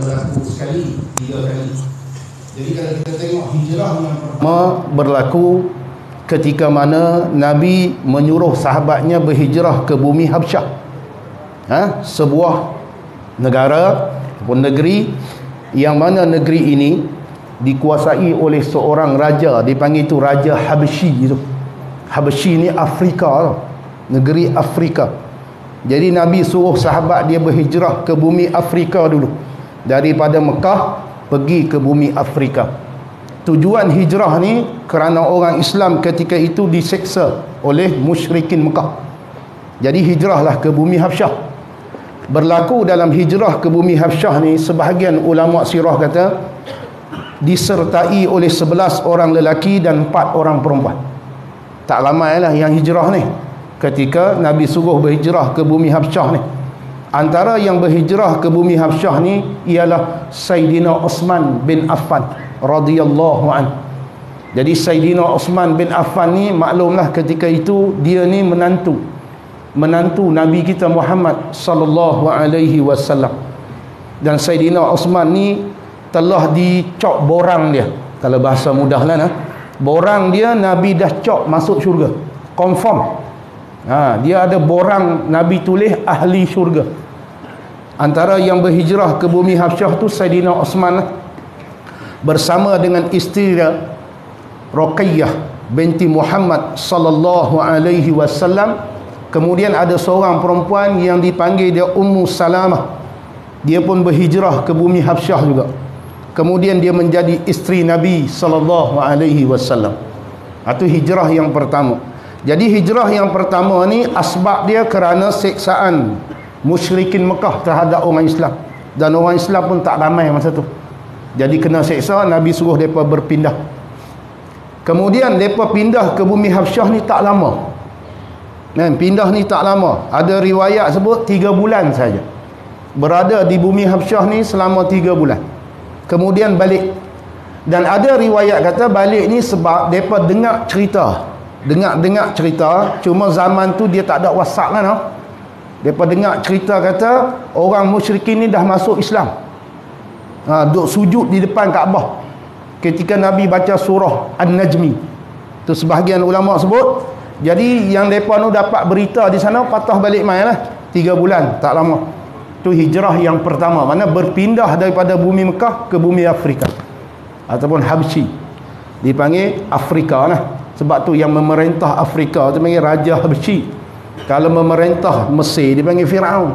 berlaku sekali, 3 kali. Jadi kalau kita tengok hijrah yang pertama berlaku ketika mana Nabi menyuruh sahabatnya berhijrah ke bumi Habsyah, sebuah negara ataupun negeri yang mana negeri ini dikuasai oleh seorang raja, dipanggil itu Raja Habsyi itu. Habsyi ni Afrika, negeri Afrika. Jadi Nabi suruh sahabat dia berhijrah ke bumi Afrika dulu, daripada Mekah pergi ke bumi Afrika. Tujuan hijrah ni kerana orang Islam ketika itu diseksa oleh musyrikin Mekah. Jadi hijrahlah ke bumi Habsyah. Berlaku dalam hijrah ke bumi Habsyah ni, sebahagian ulama sirah kata disertai oleh 11 orang lelaki dan 4 orang perempuan. Tak ramai lah yang hijrah ni ketika Nabi suruh berhijrah ke bumi Habsyah ni. Antara yang berhijrah ke bumi Habsyah ni ialah Sayyidina Uthman bin Affan radhiyallahu an. Jadi Sayyidina Uthman bin Affan ni maklumlah ketika itu dia ni menantu Nabi kita Muhammad sallallahu alaihi wasallam. Dan Sayyidina Uthman ni telah dicok borang dia. Kalau bahasa mudahlah borang dia Nabi dah cok masuk syurga. Confirm. Dia ada borang Nabi tulis ahli syurga. Antara yang berhijrah ke bumi Habsyah tu Sayyidina Uthman bersama dengan isteri dia Ruqayyah binti Muhammad sallallahu alaihi wasallam. Kemudian ada seorang perempuan yang dipanggil dia Ummu Salamah. Dia pun berhijrah ke bumi Habsyah juga. Kemudian dia menjadi isteri Nabi sallallahu alaihi wasallam. Itu hijrah yang pertama. Jadi hijrah yang pertama ni asbab dia kerana seksaan musyrikin Mekah terhadap orang Islam. Dan orang Islam pun tak ramai masa tu. Jadi kena seksa, Nabi suruh mereka berpindah. Kemudian mereka pindah ke bumi Habsyah ni tak lama. Pindah ni tak lama. Ada riwayat sebut 3 bulan saja. Berada di bumi Habsyah ni selama 3 bulan. Kemudian balik. Dan ada riwayat kata balik ni sebab mereka dengar cerita. Cuma zaman tu dia tak ada WhatsApp kan. Mereka dengar cerita kata orang musyrikin ni dah masuk Islam. Duk sujud di depan Kaabah ketika Nabi baca surah An-Najmi. Tu sebahagian ulama sebut. Jadi yang mereka tu dapat berita di sana, patah balik main lah 3 bulan, tak lama. Tu hijrah yang pertama, mana berpindah daripada bumi Mekah ke bumi Afrika ataupun Habsyi, dipanggil Afrika lah. Sebab tu yang memerintah Afrika tu dipanggil Raja Habsyi. Kalau memerintah Mesir dipanggil Firaun.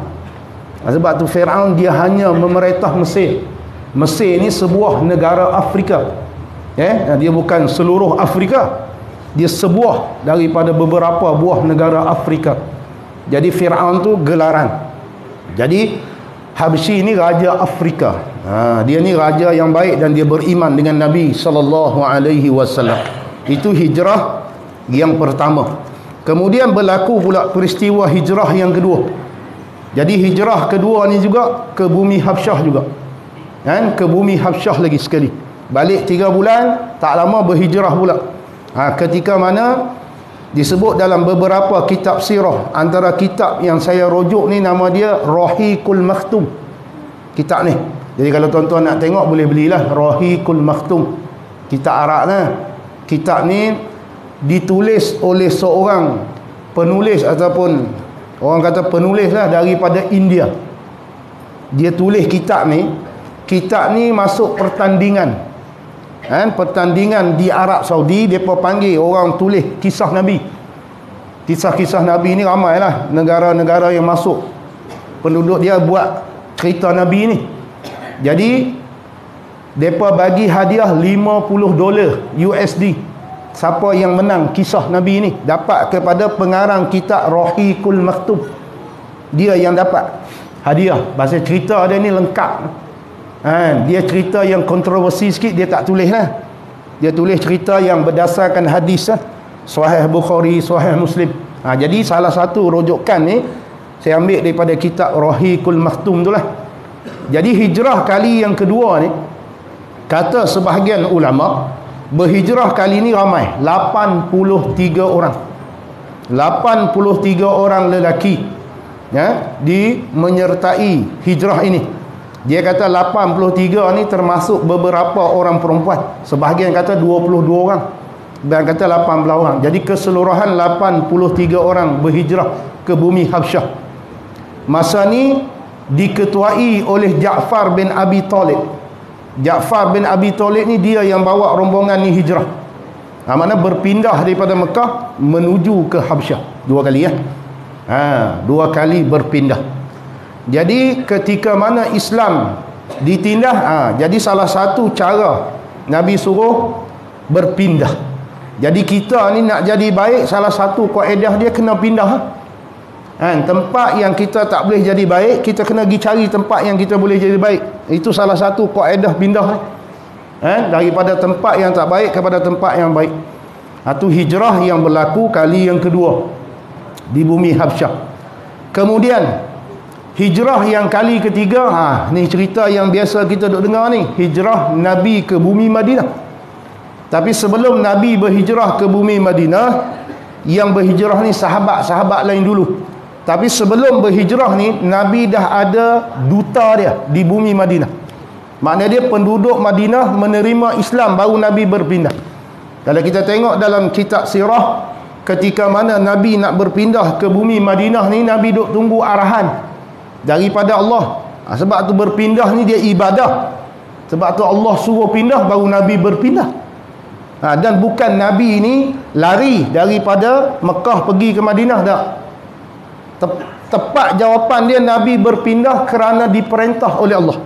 Sebab tu Firaun dia hanya memerintah Mesir. Mesir ni sebuah negara Afrika. Dia bukan seluruh Afrika. Dia sebuah daripada beberapa buah negara Afrika. Jadi Firaun tu gelaran. Jadi Habsyi ni raja Afrika. Dia ni raja yang baik dan dia beriman dengan Nabi sallallahu alaihi wasallam. Itu hijrah yang pertama. Kemudian berlaku pula peristiwa hijrah yang kedua. Jadi hijrah kedua ni juga ke bumi Habsyah juga. Ke bumi Habsyah lagi sekali. Balik 3 bulan, tak lama berhijrah pula. Ketika mana disebut dalam beberapa kitab sirah. Antara kitab yang saya rujuk ni nama dia Rahiqul Makhtum. Kitab ni. Jadi kalau tuan-tuan nak tengok boleh belilah Rahiqul Makhtum. Kitab Arab lah. Kitab ni ditulis oleh seorang penulis ataupun orang kata penulis lah daripada India. Dia tulis kitab ni. Kitab ni masuk pertandingan. Pertandingan di Arab Saudi. Mereka panggil orang tulis kisah Nabi. Kisah-kisah Nabi ni ramai lah negara-negara yang masuk. Penduduk dia buat cerita Nabi ni. Jadi mereka bagi hadiah $50 USD. Siapa yang menang kisah Nabi ni dapat kepada pengarang kitab Rahiqul Maktub. Dia yang dapat hadiah. Pasal cerita dia ni lengkap. Dia cerita yang kontroversi sikit dia tak tulis lah. Dia tulis cerita yang berdasarkan hadis lah. Sahih Bukhari, Sahih Muslim. Jadi salah satu rujukan ni saya ambil daripada kitab Rahiqul Makhtum tu lah. Jadi hijrah kali yang kedua ni, kata sebahagian ulama, berhijrah kali ni ramai, 83 orang. 83 orang lelaki di menyertai hijrah ini. Dia kata 83 ni termasuk beberapa orang perempuan. Sebahagian kata 22 orang. Dan kata 18 orang. Jadi keseluruhan 83 orang berhijrah ke bumi Habsyah. Masa ni diketuai oleh Ja'far bin Abi Talib. Ja'far bin Abi Talib ni dia yang bawa rombongan ni hijrah. Mana berpindah daripada Mekah menuju ke Habsyah. 2 kali ya. 2 kali berpindah. Jadi ketika mana Islam ditindah, jadi salah satu cara Nabi suruh berpindah. Jadi kita ni nak jadi baik, salah satu kaedah dia kena pindah. Tempat yang kita tak boleh jadi baik, kita kena pergi cari tempat yang kita boleh jadi baik. Itu salah satu kaedah pindah. Daripada tempat yang tak baik kepada tempat yang baik. Itu hijrah yang berlaku kali yang kedua di bumi Habsyah. Kemudian hijrah yang kali ketiga, ni cerita yang biasa kita duk dengar ni, hijrah Nabi ke bumi Madinah. Tapi sebelum Nabi berhijrah ke bumi Madinah, yang berhijrah ni sahabat-sahabat lain dulu. Tapi sebelum berhijrah ni, Nabi dah ada duta dia di bumi Madinah. Maknanya dia penduduk Madinah menerima Islam, baru Nabi berpindah. Kalau kita tengok dalam kitab sirah, ketika mana Nabi nak berpindah ke bumi Madinah ni, Nabi duk tunggu arahan daripada Allah. Sebab tu berpindah ni dia ibadah. Sebab tu Allah suruh pindah, baru Nabi berpindah. Dan bukan Nabi ni lari daripada Mekah pergi ke Madinah, tak. Tepat jawapan dia, Nabi berpindah kerana diperintah oleh Allah.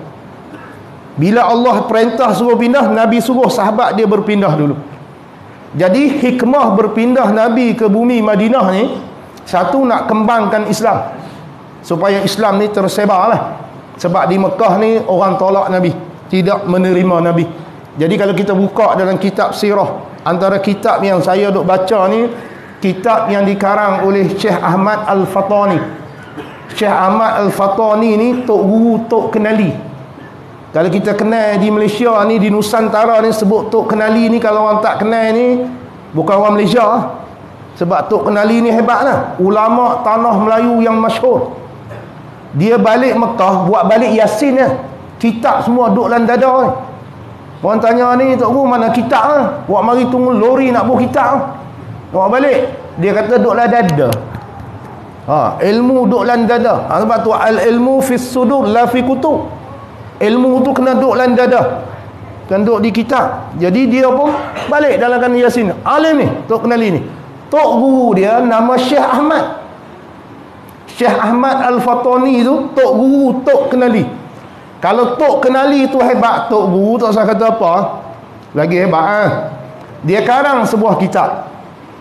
Bila Allah perintah suruh pindah, Nabi suruh sahabat dia berpindah dulu. Jadi hikmah berpindah Nabi ke bumi Madinah ni, satu, nak kembangkan Islam, supaya Islam ni tersebar lah. Sebab di Mekah ni orang tolak Nabi, tidak menerima Nabi. Jadi kalau kita buka dalam kitab sirah, antara kitab yang saya duk baca ni, kitab yang dikarang oleh Syekh Ahmad Al-Fatani. Syekh Ahmad Al-Fatani ni Tok Guru Tok Kenali. Kalau kita kenal di Malaysia ni, di Nusantara ni, sebut Tok Kenali ni, kalau orang tak kenal ni bukan orang Malaysia. Sebab Tok Kenali ni hebat lah, ulama tanah Melayu yang masyhur. Dia balik Mekah, buat balik Yasin lah. Kitab semua duk dalam dada ni. Orang tanya ni, Tok Guru mana kitab lah? Buat mari tunggu lori nak bawa kitab lah. Bawa balik. Dia kata duk dalam dada. Ilmu duk dalam dada. Sebab tu al-ilmu fis sudur la fi kutub. Ilmu tu kena duk dalam dada, kan duk di kitab. Jadi dia pun balik dalam kan Yasin. Alim ni, Tok Kenali ni. Tok Guru dia nama Syekh Ahmad. Syekh Ahmad Al-Fatani tu Tok Guru Tok Kenali. Kalau Tok Kenali tu hebat, Tok Guru tak usah kata apa, lagi hebat. Dia karang sebuah kitab.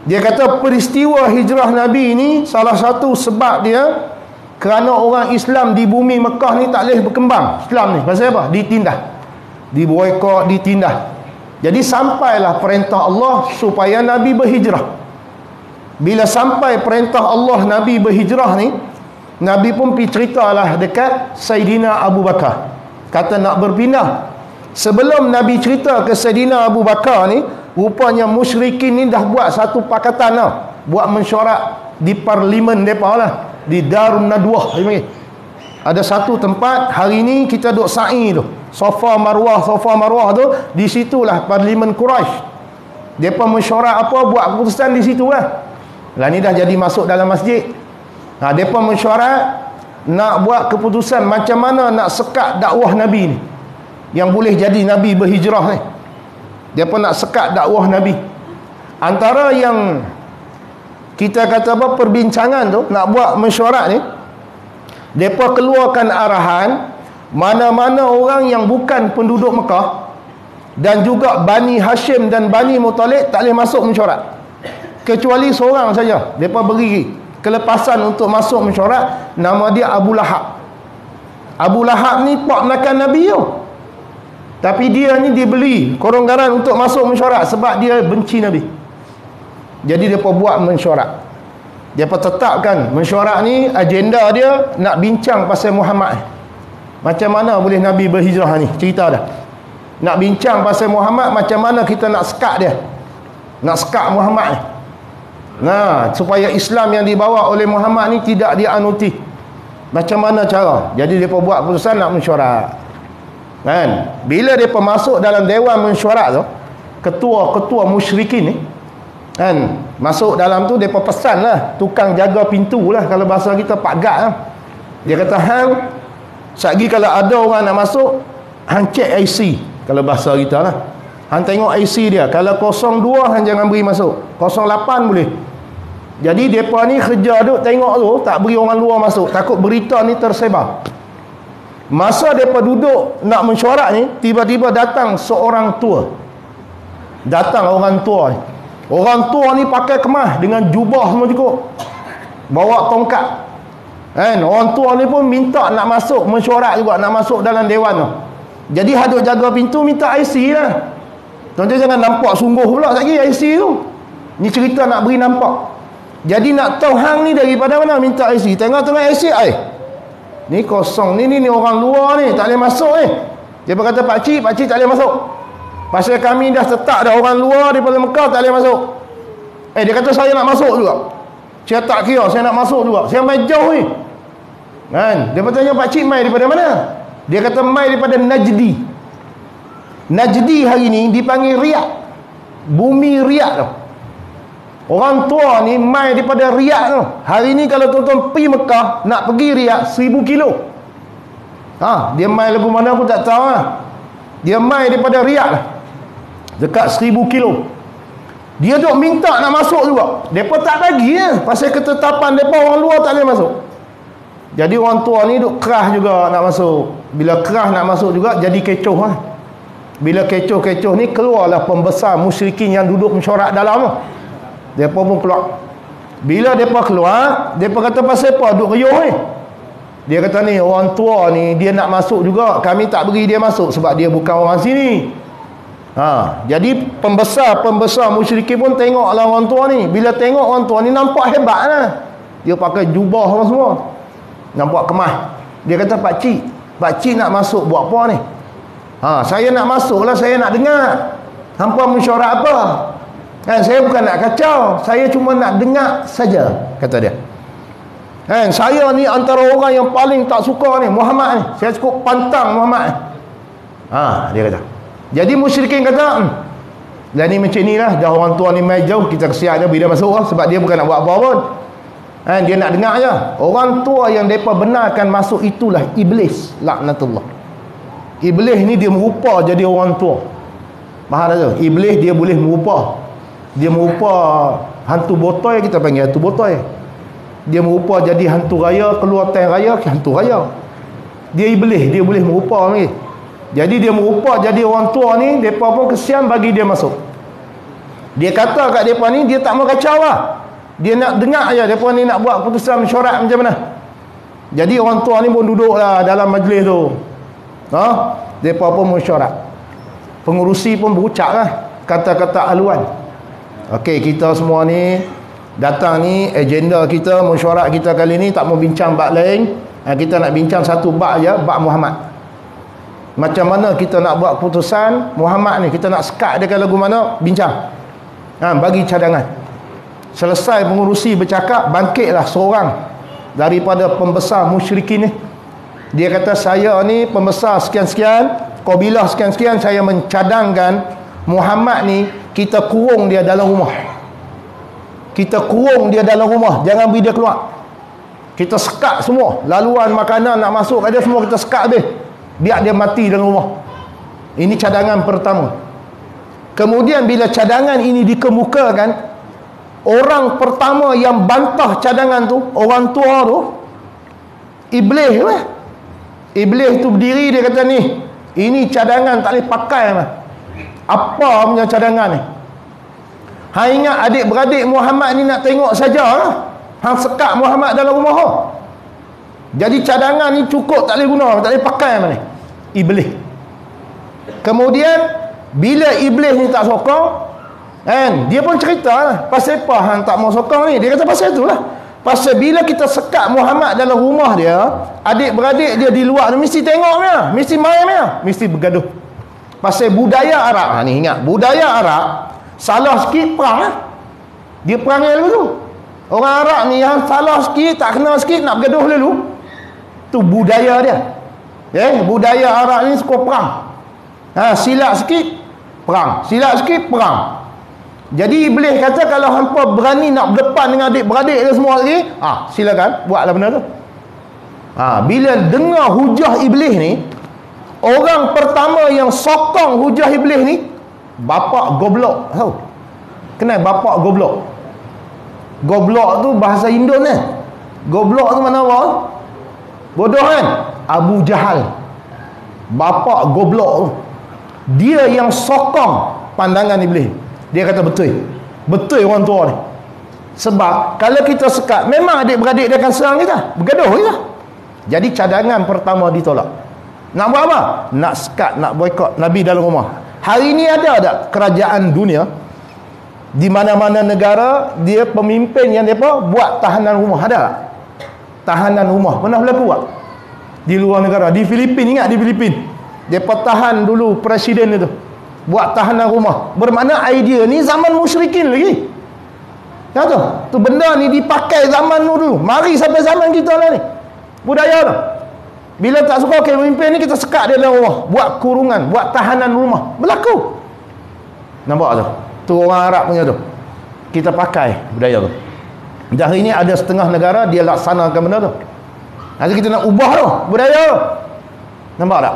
Dia kata peristiwa hijrah Nabi ni, salah satu sebab dia kerana orang Islam di bumi Mekah ni tak boleh berkembang. Islam ni pasal apa? Ditindah, diboikot, ditindah. Jadi sampailah perintah Allah supaya Nabi berhijrah. Bila sampai perintah Allah Nabi berhijrah ni, Nabi pun pergi ceritalah dekat Saidina Abu Bakar, kata nak berpindah. Sebelum Nabi cerita ke Saidina Abu Bakar ni, rupanya musyrikin ni dah buat satu pakatan lah, buat mesyuarat di parlimen mereka lah, di Darun Nadwah. Ada satu tempat hari ni kita duk sa'i tu, Safa Marwah tu, di situlah parlimen Quraisy. Mereka mesyuarat apa, buat keputusan di situ lah. Ni dah jadi masuk dalam masjid. Mereka mesyuarat nak buat keputusan macam mana nak sekat dakwah Nabi ni, yang boleh jadi Nabi berhijrah ni. Dia pun nak sekat dakwah Nabi. Antara yang kita kata apa, perbincangan tu, nak buat mesyuarat ni, mereka keluarkan arahan mana-mana orang yang bukan penduduk Mekah dan juga Bani Hashim dan Bani Muttalib tak boleh masuk mesyuarat, kecuali seorang saja. Mereka beri kelepasan untuk masuk mesyuarat, nama dia Abu Lahab. Abu Lahab ni pak menakan Nabi tu, tapi dia ni dibeli korong-garan untuk masuk mesyuarat sebab dia benci Nabi. Jadi dia pun buat mesyuarat. Dia pun tetapkan mesyuarat ni, agenda dia nak bincang pasal Muhammad. Macam mana boleh Nabi berhijrah ni, cerita dah. Nak bincang pasal Muhammad, macam mana kita nak sekat dia, nak sekat Muhammad ni. Supaya Islam yang dibawa oleh Muhammad ni tidak dianuti. Macam mana cara? Jadi mereka buat keputusan nak mesyuarat. Kan? Bila mereka masuk dalam dewan mesyuarat tu, ketua-ketua musyrikin ni, kan, masuk dalam tu mereka pesan lah, tukang jaga pintu lah, kalau bahasa kita Pak Gad lah. Dia kata, hang satgi kalau ada orang nak masuk, hang check IC, kalau bahasa kita lah. Hang tengok IC dia, kalau 02 hang jangan beri masuk, 08 boleh. Jadi mereka ni kerja duk tengok tu, tak beri orang luar masuk, takut berita ni tersebar. Masa mereka duduk nak mesyuarat ni, tiba-tiba datang seorang tua. Datang orang tua ni. Orang tua ni pakai kemas dengan jubah semua cukup, bawa tongkat. Kan? Orang tua ni pun minta nak masuk mesyuarat juga, nak masuk dalam dewan tu. Jadi hadut jaga pintu minta IC lah. Tuan-tuan jangan nampak sungguh pula lagi IC tu. Ni cerita nak beri nampak. Jadi nak tahu hang ni daripada mana minta IC. Tengok-tengok IC ai. Ni kosong ni orang luar ni, tak boleh masuk ni. Dia berkata, pakcik tak boleh masuk. Pasal kami dah tetap dah orang luar daripada Mekah, tak boleh masuk. Dia kata saya nak masuk juga. Saya tak kira, saya nak masuk juga. Saya main jauh ni. Kan? Dia bertanya, pakcik mai daripada mana? Dia kata mai daripada Najdi. Najdi hari ni dipanggil Riyadh. Bumi Riyadh tu. Orang tua ni mai daripada Riyadh tu. Hari ni kalau tuan-tuan pergi Mekah, nak pergi Riyadh 1000 kilo. Dia mai lagu mana pun tak tahu lah. Dia mai daripada Riyadh lah, dekat 1000 kilo. Dia duk minta nak masuk juga. Mereka tak bagi lah. Pasal ketetapan mereka orang luar tak boleh masuk. Jadi orang tua ni duk kerah juga nak masuk. Bila kerah nak masuk juga, jadi kecoh lah. Bila kecoh-kecoh ni, keluarlah pembesar musyrikin yang duduk mesyuarat dalam tu. Mereka pun keluar. Bila mereka keluar, mereka kata pasal apa duk riuh ni? Dia kata ni, orang tua ni dia nak masuk juga, kami tak beri dia masuk sebab dia bukan orang sini. Jadi pembesar musyrikin pun tengoklah orang tua ni. Bila tengok orang tua ni nampak hebat lah. Dia pakai jubah semua, nampak kemas. Dia kata, pakcik nak masuk buat apa ni? Saya nak masuk lah, saya nak dengar hampa mesyuarat apa. Kan, saya bukan nak kacau, saya cuma nak dengar saja, kata dia. Kan, saya ni antara orang yang paling tak suka ni Muhammad ni, saya cukup pantang Muhammad ni. Dia kata. Jadi musyrikin kata, dan ni macam ni lah, dah orang tua ni mai jauh, kita kesian dia bila masuk lah, sebab dia bukan nak buat apa pun. Dia nak dengar je. Orang tua yang mereka benarkan masuk itulah Iblis, laknatullah. Iblis ni dia merupa jadi orang tua. Faham tak tu? Iblis dia boleh merupa. Dia merupa hantu botol, kita panggil hantu botol. Dia merupa jadi hantu raya, keluar tank raya, hantu raya. Dia iblis, dia boleh merupa lagi. Jadi dia merupa jadi orang tua ni, mereka pun kesian bagi dia masuk. Dia kata kat mereka ni, dia tak mau kacau lah. Dia nak dengar je, mereka ni nak buat keputusan mesyuarat macam mana. Jadi orang tua ni pun duduk lah dalam majlis tu. Mereka pun mesyuarat. Pengurusi pun berucap lah kata-kata haluan. Okey, kita semua ni datang ni, agenda kita, mesyuarat kita kali ni tak mau bincang bab lain. Kita nak bincang satu bab je, bab Muhammad. Macam mana kita nak buat keputusan Muhammad ni, kita nak sekat dia lagu mana, bincang. Bagi cadangan. Selesai pengurusi bercakap, bangkitlah seorang daripada pembesar musyrikin ni. Dia kata, saya ni pembesar sekian-sekian, kabilah sekian-sekian, saya mencadangkan Muhammad ni, kita kurung dia dalam rumah. Kita kurung dia dalam rumah, jangan beri dia keluar. Kita sekat semua, laluan makanan nak masuk kat dia semua kita sekat habis, biar dia mati dalam rumah. Ini cadangan pertama. Kemudian bila cadangan ini dikemukakan, orang pertama yang bantah cadangan tu, orang tua tu, Iblis lah. Iblis tu berdiri, dia kata ni, ini cadangan tak boleh pakai lah. Apa punya cadangan ni? Hang ingat adik-beradik Muhammad ni nak tengok sajalah. Hang sekat Muhammad dalam rumah ho. Jadi cadangan ni cukup, tak boleh guna, tak boleh pakai mana. Iblis. Kemudian bila Iblis ni tak sokong, kan, dia pun cerita lah, pasal apa hang tak mau sokong ni? Dia kata pasal itulah. Pasal bila kita sekat Muhammad dalam rumah dia, adik-beradik dia di luar mesti tengok dia, mesti main dia, mesti bergaduh. Pasal budaya Arab, ni ingat, budaya Arab salah sikit perang lah. Dia perang lalu tu. Orang Arab ni yang salah sikit, tak kena sikit, nak bergaduh lalu. Tu budaya dia. Budaya Arab ni suka perang. Silap sikit perang, silap sikit perang. Jadi Iblis kata kalau hampa berani nak berdepan dengan adik-beradik dia semua lagi, silakan buatlah benda tu. Bila dengar hujah Iblis ni, orang pertama yang sokong hujah Iblis ni bapak goblok. Tahu? Kenal bapak goblok? Goblok tu bahasa Indon ni. Goblok tu mana apa? Bodoh kan? Abu Jahal. Bapak goblok tu. Dia yang sokong pandangan Iblis. Dia kata betul. Betul orang tua ni. Sebab kalau kita sekat, memang adik-beradik dia akan serang kita. Bergaduh kita. Jadi cadangan pertama ditolak. Nak buat apa? Nak sekat, nak boikot Nabi dalam rumah. Hari ni ada tak kerajaan dunia di mana-mana negara dia pemimpin yang dia buat tahanan rumah? Ada tak? Tahanan rumah pernah berlaku tak? Di luar negara, di Filipin, ingat di Filipin dia tahan dulu presiden itu, buat tahanan rumah. Bermakna idea ni zaman musyrikin lagi. Ya tu benda ni dipakai zaman dulu, mari sampai zaman kita lah ni. Budaya tu, bila tak suka pemimpin ni, kita sekat dia dalam rumah, buat kurungan, buat tahanan rumah. Berlaku. Nampak tu? Tu orang Arab punya tu. Kita pakai budaya tu. Dan hari ni ada setengah negara dia laksanakan benda tu. Nanti kita nak ubah tu budaya tu. Nampak tak?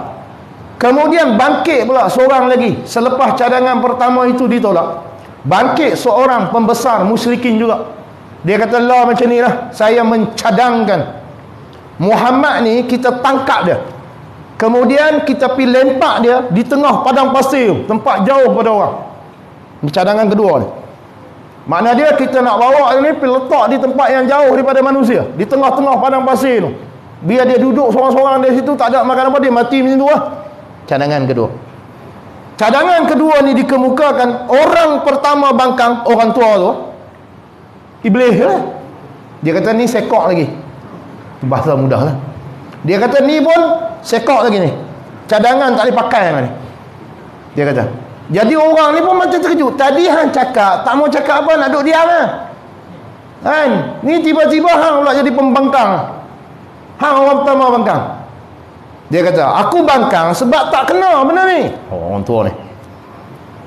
Kemudian bangkit pula seorang lagi selepas cadangan pertama itu ditolak. Bangkit seorang pembesar musyrikin juga. Dia kata lah macam ni lah, saya mencadangkan Muhammad ni kita tangkap dia, kemudian kita pergi lempak dia di tengah padang pasir, tempat jauh pada orang. Ini cadangan kedua ni. Makna dia kita nak bawa dia ni pergi letak di tempat yang jauh daripada manusia, di tengah-tengah padang pasir tu. Biar dia duduk seorang-seorang di situ, tak ada makan apa, dia mati macam tu lah. Cadangan kedua. Cadangan kedua ni dikemukakan, orang pertama bangkang, orang tua tu Iblis lah. Dia kata ni sekok lagi. Bahasa mudah lah. Dia kata ni pun sekok lagi ni. Cadangan tak boleh pakai ni. Dia kata. Jadi orang ni pun macam terkejut. Tadi hang cakap, tak mau cakap apa, nak duduk diam lah. Kan? Ni tiba-tiba hang pula jadi pembangkang. Hang orang pertama bangkang. Dia kata, aku bangkang sebab tak kena benda ni. Orang tua ni.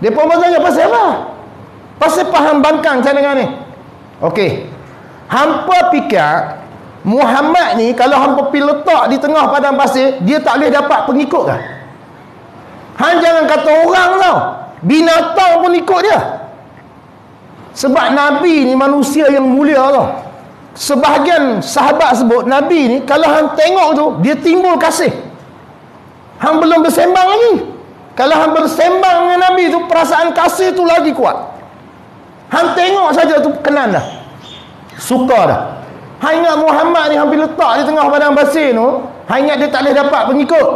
Dia pun bertanya, pasal apa? Pasal faham bangkang cadangan ni. Okey. Hampa fikir Muhammad ni kalau hampa pergi letak di tengah padang pasir, dia tak boleh dapat pengikut kah? Hang jangan kata orang tau, binatang pun ikut dia. Sebab Nabi ni manusia yang mulia tau. Sebahagian sahabat sebut Nabi ni kalau hang tengok tu, dia timbul kasih. Hang belum bersembang lagi. Kalau hang bersembang dengan Nabi tu, perasaan kasih tu lagi kuat. Hang tengok saja tu kenan dah, suka dah. Hang ingat Muhammad ni hampir letak di tengah padang pasir tu, hang ingat dia tak boleh dapat pengikut.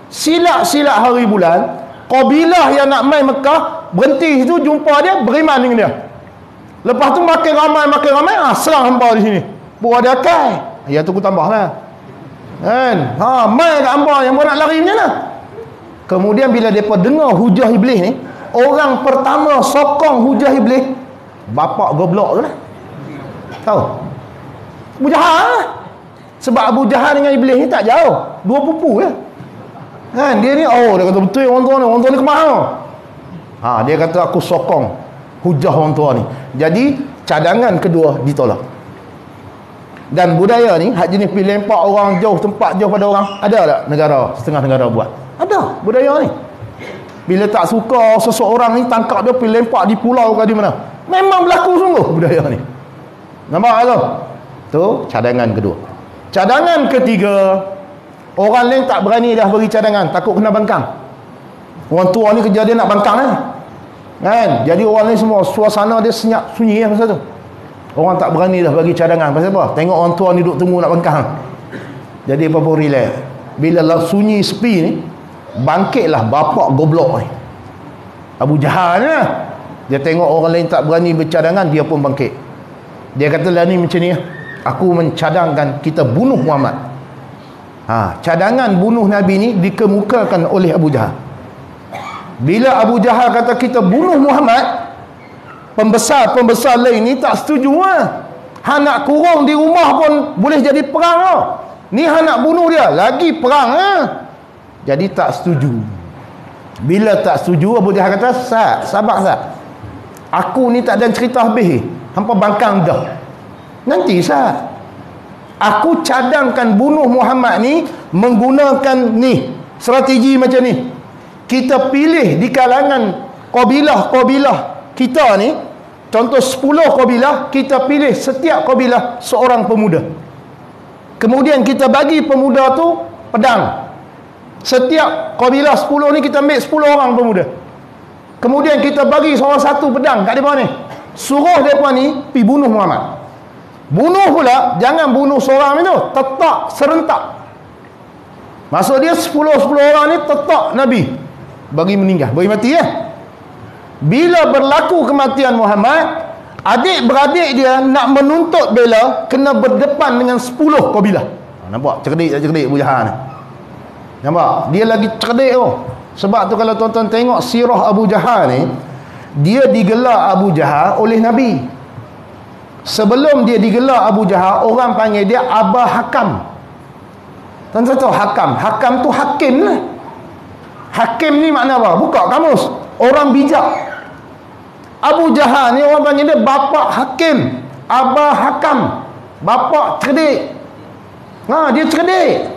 Silap-silap hari bulan, kabilah yang nak main Mekah berhenti situ, jumpa dia, beriman dengan dia. Lepas tu makin ramai, serang hamba di sini. Buat dia akal. Ya tu aku tambahlah. Kan? Main kat hamba yang nak lari macam mana? Kemudian bila depa dengar hujah Iblis ni, orang pertama sokong hujah Iblis, bapak goblok tu lah. Tahu? Abu Jahal lah. Sebab Abu Jahal dengan Iblis ni tak jauh, dua pupu je. Kan? Dia ni, dia kata betul orang tua ni kemana? Dia kata aku sokong hujah orang tua ni. Jadi cadangan kedua ditolak. Dan budaya ni hak jenis pergi lempak orang jauh, tempat jauh pada orang, ada tak negara, setengah negara buat? Ada budaya ni. Bila tak suka seseorang ni, tangkap dia pergi lempak di pulau ke di mana. Memang berlaku sungguh budaya ni. Nampak tak? Tu cadangan kedua. Cadangan ketiga, orang lain tak berani dah bagi cadangan, takut kena bangkang. Orang tua ni kerja dia nak bangkang lah. Kan? Jadi orang ni semua suasana dia senyap sunyi lah masa tu. Orang tak berani dah bagi cadangan. Pasal apa? Tengok orang tua ni duduk tunggu nak bangkang. Jadi apa-apa relax. Bila lah sunyi sepi ni, bangkitlah bapak goblok ni, Abu Jahal ni lah. Dia tengok orang lain tak berani bercadangan, dia pun bangkit. Dia kata lah ni macam ni, aku mencadangkan kita bunuh Muhammad. Cadangan bunuh Nabi ni dikemukakan oleh Abu Jahal. Bila Abu Jahal kata kita bunuh Muhammad, pembesar-pembesar lain ni tak setuju lah. Nak kurung di rumah pun boleh jadi perang tau. Ni hang nak bunuh dia, lagi perang Jadi tak setuju. Bila tak setuju, Abu Jahal kata, sabar Sat, aku ni tak ada cerita habis, hampa bangkang dah. Nanti Sat, aku cadangkan bunuh Muhammad ni menggunakan ni strategi macam ni. Kita pilih di kalangan kabilah-kabilah kita ni, contoh 10 kabilah, kita pilih setiap kabilah seorang pemuda. Kemudian kita bagi pemuda tu pedang. Setiap kabilah 10 ni kita ambil 10 orang pemuda. Kemudian kita bagi seorang satu pedang kat mereka ni. Suruh mereka ni pergi bunuh Muhammad. Bunuh pula, jangan bunuh seorang itu, tetap serentak. Maksud dia 10 orang ni tetap Nabi bagi meninggal, bagi mati Bila berlaku kematian Muhammad, adik-beradik dia nak menuntut bela, kena berdepan dengan 10 kabilah. Nampak? Cerdik Abu Jahal ni. Nampak? Dia lagi cerdik tu. Sebab tu kalau tuan-tuan tengok sirah Abu Jahal ni, dia digelar Abu Jahal oleh Nabi. Sebelum dia digelar Abu Jahal, orang panggil dia Aba Hakam. Tuan-tuan tahu Hakam? Hakam tu hakim lah. Hakim ni makna apa? Buka kamus. Orang bijak. Abu Jahal ni orang panggil dia bapa hakim, Aba Hakam, bapa cerdik. Dia cerdik.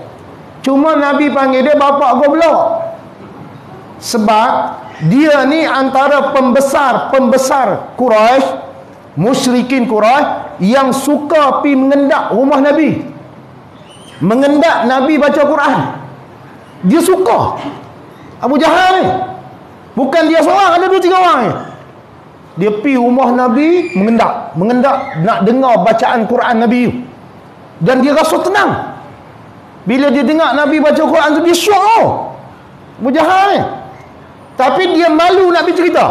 Cuma Nabi panggil dia bapa goblok. Sebab dia ni antara pembesar Quraisy, musyrikin Quraisy yang suka pi mengendak rumah Nabi. Mengendak Nabi baca Quran. Dia suka. Abu Jahal ni. Bukan dia seorang, ada 2-3 orang ni. Dia pergi rumah Nabi mengendak nak dengar bacaan Quran Nabi. Dan dia rasa tenang. Bila dia dengar Nabi baca Quran tu, dia syok. Abu Jahal ni. Tapi dia malu nak pergi cerita.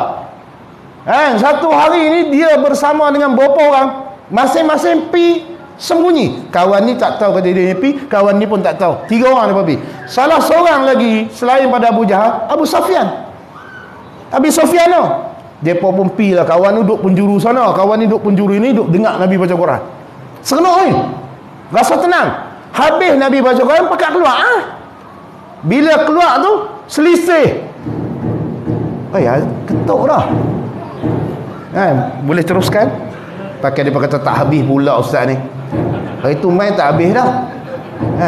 Satu hari ni dia bersama dengan beberapa orang, masing-masing pergi sembunyi. Kawan ni tak tahu kata dia pergi, kawan ni pun tak tahu. 3 orang dia pergi. Salah seorang lagi selain pada Abu Jahal, Abu Sufyan. Abi Sufyan tu, depa pun pi lah. Kawan ni duduk penjuru sana, kawan ni duduk penjuru ini, duduk dengar Nabi baca Quran. Seronok ni. Rasa tenang. Habis Nabi baca Quran, pakat keluar. Bila keluar tu, selisih. Ketuk dah. Boleh teruskan? Pakai dia kata tak habis pula ustaz ni. Hari tu main tak habis dah.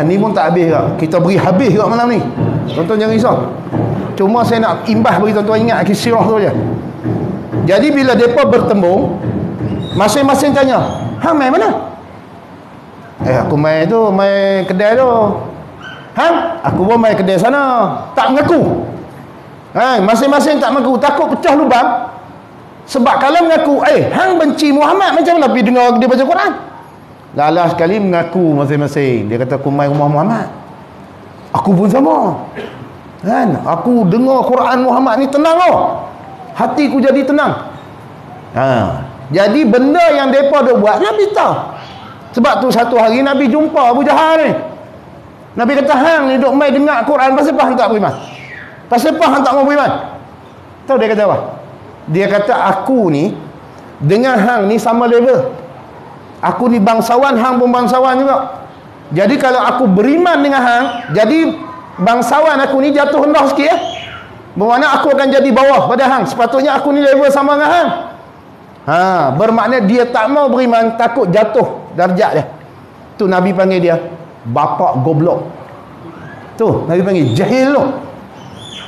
Ni pun tak habis dah. Kita beri habis kat malam ni. Tuan-tuan jangan risau. Cuma saya nak imbas bagi tuan-tuan ingat kisah tu je. Jadi bila mereka bertembung, masing-masing tanya, hang main mana? Aku main tu, main kedai tu. Hang? Aku pun main kedai sana. Tak mengaku. Masing-masing tak mengaku. Takut pecah lubang. Sebab kalau mengaku, hang benci Muhammad, macam mana pergi dengar dia baca Quran? Lalah sekali mengaku masing-masing. Dia kata, aku main rumah Muhammad. Aku pun sama. Aku dengar Quran Muhammad ni tenang hatiku jadi tenang. Jadi benda yang mereka dah buat, Nabi tahu. Sebab tu satu hari Nabi jumpa Abu Jahal ni. Nabi kata, hang ni duk main dengar Quran, pasal apa hang tak beriman? Pasal apa hang tak mau beriman? Tahu dia kata apa? Dia kata, aku ni dengan hang ni sama level. Aku ni bangsawan, hang pun bangsawan juga. Jadi kalau aku beriman dengan hang, jadi bangsawan aku ni jatuh rendah sikit bermakna aku akan jadi bawah pada hang. Sepatutnya aku ni level sama dengan hang. Bermakna dia tak mau beriman, takut jatuh darjat dia. Tu Nabi panggil dia bapa goblok. Tu Nabi panggil jahil tu.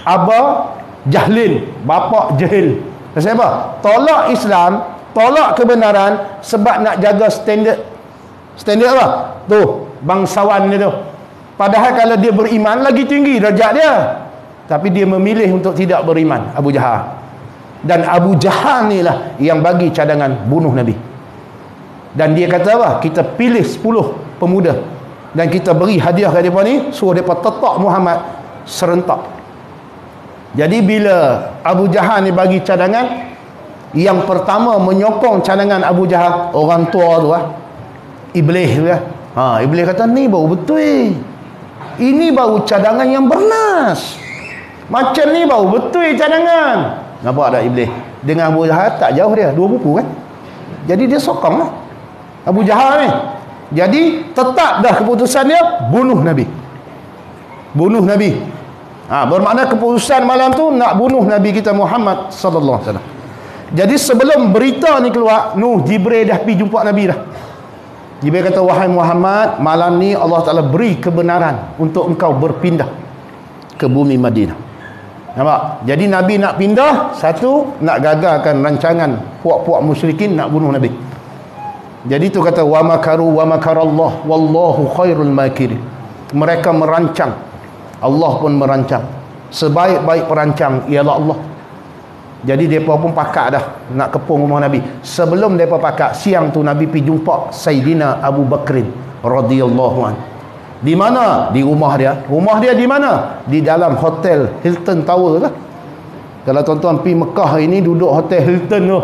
Aba Jahlin, bapa jahil. Pasal apa? Tolak Islam, tolak kebenaran sebab nak jaga standard apa? Tu bangsawan dia tu. Padahal kalau dia beriman, lagi tinggi darjat dia. Tapi dia memilih untuk tidak beriman, Abu Jahal. Dan Abu Jahal ni lah yang bagi cadangan bunuh Nabi. Dan dia kata apa? Kita pilih 10 pemuda dan kita beri hadiah kat mereka ni, suruh mereka tetap Muhammad serentak. Jadi bila Abu Jahal ni bagi cadangan, yang pertama menyokong cadangan Abu Jahal, orang tua tu Iblis tu Iblis kata, ni baru betul. Ini baru cadangan yang bernas. Macam ni baru betul cadangan. Nampak tak Iblis? Dengan Abu Jahal tak jauh dia, 2 buku kan. Jadi dia sokong lah Abu Jahal ni. Jadi tetap dah keputusan dia bunuh Nabi. Bunuh Nabi. Bermakna keputusan malam tu nak bunuh Nabi kita Muhammad sallallahu alaihi wasallam. Jadi sebelum berita ni keluar, Jibril dah pergi jumpa Nabi dah. Jibril kata, wahai Muhammad, malam ni Allah Ta'ala beri kebenaran untuk engkau berpindah ke bumi Madinah. Nampak? Jadi Nabi nak pindah, satu, nak gagalkan rancangan puak-puak musyrikin nak bunuh Nabi. Jadi tu kata, wa makaru wa makarallah wallahu khairul makirin. Mereka merancang, Allah pun merancang. Sebaik-baik perancang ialah Allah. Jadi mereka pun pakak dah nak kepung rumah Nabi. Sebelum mereka pakak, siang tu Nabi pergi jumpa Sayyidina Abu Bakrin radhiyallahu anhu. Di mana? Di rumah dia. Rumah dia di mana? Di dalam hotel Hilton Tower lah. Kalau tuan-tuan pergi Mekah ini, duduk hotel Hilton tu,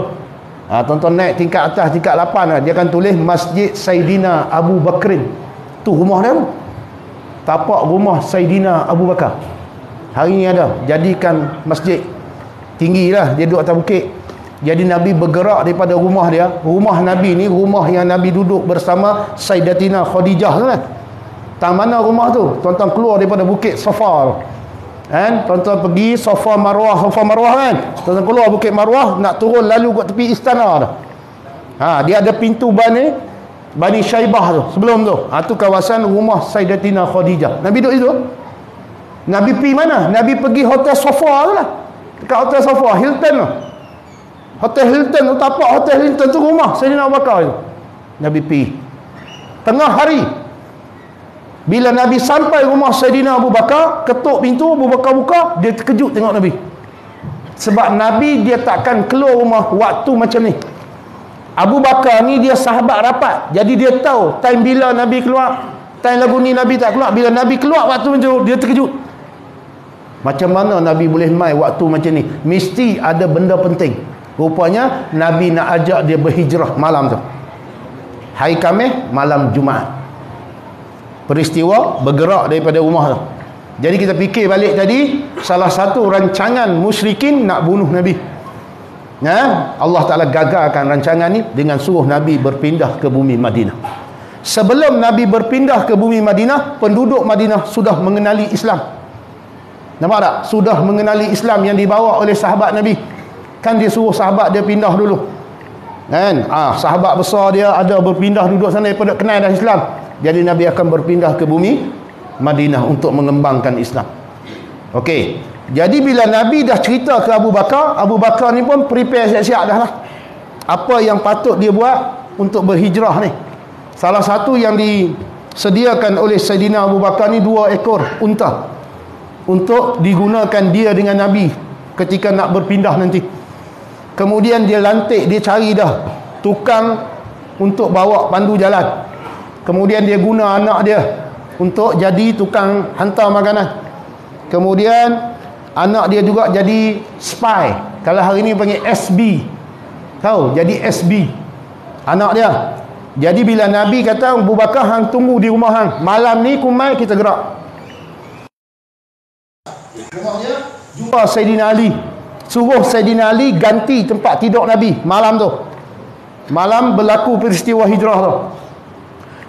tuan-tuan naik tingkat atas, tingkat 8 lah, dia akan tulis Masjid Sayyidina Abu Bakrin. Tu rumah dia tu. Tapak rumah Sayyidina Abu Bakar. Hari ni ada jadikan masjid. Tinggi lah, dia duduk atas bukit. Jadi Nabi bergerak daripada rumah dia. Rumah Nabi ni rumah yang Nabi duduk bersama Sayyidatina Khadijah tu kan. Tak mana rumah tu? Tuan-tuan keluar daripada bukit Safa kan? Tuan-tuan pergi Safa Marwah kan? Tuan-tuan keluar bukit Marwah, nak turun lalu kat tepi istana tu. Dia ada pintu Bani Syaibah tu sebelum tu. Tu kawasan rumah Sayyidatina Khadijah. Nabi duduk itu. Nabi pergi mana? Nabi pergi hotel Safa tu lah. Dekat hotel Safa, Hilton tu. Hotel Hilton tu, tapak hotel Hilton tu rumah Sayyidina Abu Bakar tu. Nabi pergi. Tengah hari. Bila Nabi sampai rumah Sayyidina Abu Bakar, ketuk pintu, Abu Bakar buka, dia terkejut tengok Nabi. Sebab Nabi dia takkan keluar rumah waktu macam ni. Abu Bakar ni dia sahabat rapat. Jadi dia tahu time bila Nabi keluar, time lagu ni Nabi tak keluar. Bila Nabi keluar waktu macam tu, dia terkejut. Macam mana Nabi boleh mai waktu macam ni? Mesti ada benda penting. Rupanya Nabi nak ajak dia berhijrah malam tu. Hari Khamis, malam Jumaat. Peristiwa bergerak daripada rumah tu. Jadi kita fikir balik tadi, salah satu rancangan musyrikin nak bunuh Nabi. Allah Ta'ala gagalkan rancangan ni dengan suruh Nabi berpindah ke bumi Madinah. Sebelum Nabi berpindah ke bumi Madinah, penduduk Madinah sudah mengenali Islam. Nampak tak? Sudah mengenali Islam yang dibawa oleh sahabat Nabi. Kan dia suruh sahabat dia pindah dulu. Kan? Sahabat besar dia ada berpindah duduk sana daripada kenal dah Islam. Jadi Nabi akan berpindah ke bumi Madinah untuk mengembangkan Islam. Okey. Jadi bila Nabi dah cerita ke Abu Bakar ni pun prepare siap-siap dah lah. Apa yang patut dia buat untuk berhijrah ni. Salah satu yang disediakan oleh Sayyidina Abu Bakar ni 2 ekor unta. Untuk digunakan dia dengan Nabi ketika nak berpindah nanti. Kemudian dia lantik, dia cari dah tukang untuk bawa pandu jalan. Kemudian dia guna anak dia untuk jadi tukang hantar makanan. Kemudian anak dia juga jadi spy. Kalau hari ni panggil SB. Tahu? Jadi SB. Anak dia. Jadi bila Nabi kata, Abu Bakar hang tunggu di rumah hang. Malam ni kumai kita gerak. Rumahnya jumpa Sayyidina Ali. Suruh Sayyidina Ali ganti tempat tidur Nabi malam tu. Malam berlaku peristiwa hijrah tu.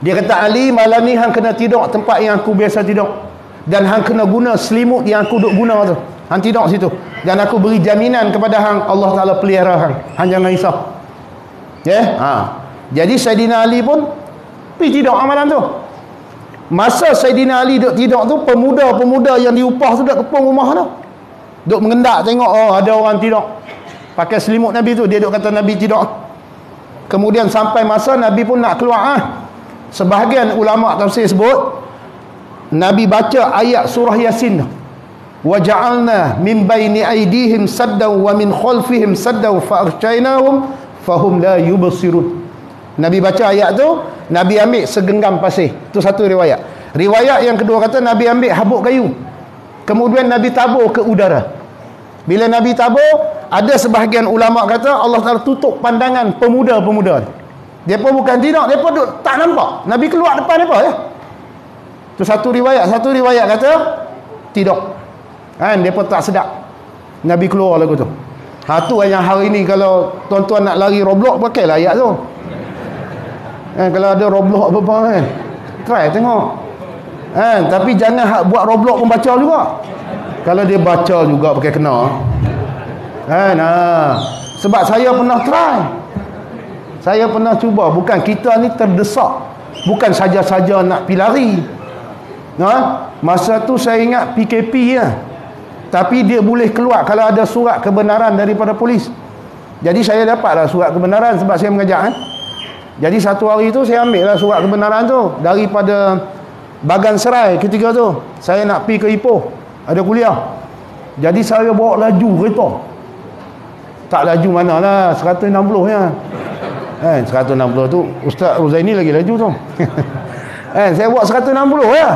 Dia kata, Ali, malam ni hang kena tidur tempat yang aku biasa tidur. Dan hang kena guna selimut yang aku duk guna tu. Hang tidur situ. Dan aku beri jaminan kepada hang, Allah Ta'ala pelihara hang. Hang jangan risau. Jadi Sayyidina Ali pun pergi tidur malam tu. Masa Sayyidina Ali duduk tidur tu, pemuda-pemuda yang diupah tu duduk kepung rumah tu. Duduk mengendak tengok, ada orang tidur. Pakai selimut Nabi tu, dia duduk kata Nabi tidur. Kemudian sampai masa Nabi pun nak keluar. Sebahagian ulama tafsir sebut, Nabi baca ayat surah Yasin. Wa ja'alna min baini aydihim saddan wa min khalfihim saddan fa aghshaynahum fahum la yubsirun. Nabi baca ayat tu, Nabi ambil segenggam pasir. Itu satu riwayat. Riwayat yang kedua kata Nabi ambil habuk kayu. Kemudian Nabi tabur ke udara. Bila Nabi tabur, ada sebahagian ulama kata Allah Ta'ala tutup pandangan pemuda-pemuda. Mereka bukan tidur, mereka duduk tak nampak. Nabi keluar depan mereka ya. Itu satu riwayat. Satu riwayat kata tidur. Mereka tak sedap. Nabi keluar lagu tu. Tu yang hari ni kalau tuan-tuan nak lari Roblox, pakailah ayat tu. Kalau ada Roblox apa-apa kan, try tengok. Tapi jangan buat Roblox pun baca juga. Kalau dia baca juga pakai kena. Sebab saya pernah try. Saya pernah cuba. Bukan kita ni terdesak, bukan saja-saja nak pergi lari. Masa tu saya ingat PKP ya. Tapi dia boleh keluar kalau ada surat kebenaran daripada polis. Jadi saya dapatlah surat kebenaran sebab saya mengajar Jadi satu hari tu saya ambil lah surat kebenaran tu daripada Bagan Serai ketika tu. Saya nak pergi ke Ipoh, ada kuliah. Jadi saya bawa laju kereta. Tak laju manalah, 160 ya. 160 tu Ustaz Ruzaini lagi laju tu. Saya bawa 160 ya.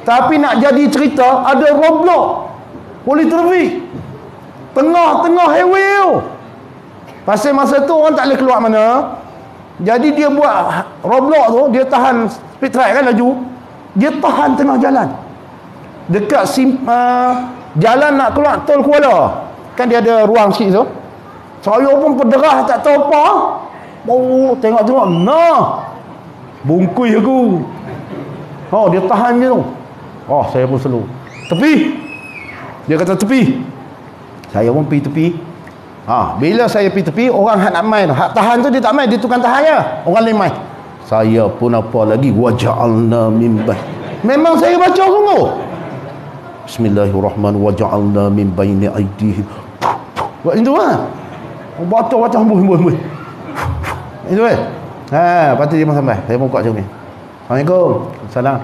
Tapi nak jadi cerita, ada Roblox polis trafik tengah-tengah highway tu. Pasal masa tu orang tak boleh keluar mana. Jadi dia buat Roblox tu, dia tahan speed track kan laju. Dia tahan tengah jalan. Dekat jalan nak keluar tol Kuala. Kan dia ada ruang sikit tu. Saya pun pederah tak tahu apa. Tengok-tengok. Bungkui aku. Dia tahan je tu. Saya pun slow. Tepi. Dia kata tepi. Saya pun pergi tepi. Bila saya pergi tepi, orang hak nak main, hak tahan tu dia tak main, dia tukang tahan je. Orang lain main. Saya pun apa lagi, waja'alna min bain. Memang saya baca sungguh. Bismillahirrahmanirrahim. Waja'alna min baini aydihim. Buat itu baca hembus. Itu lepas tu dia pun sampai. Saya buka macam ni. Assalamualaikum. Salam.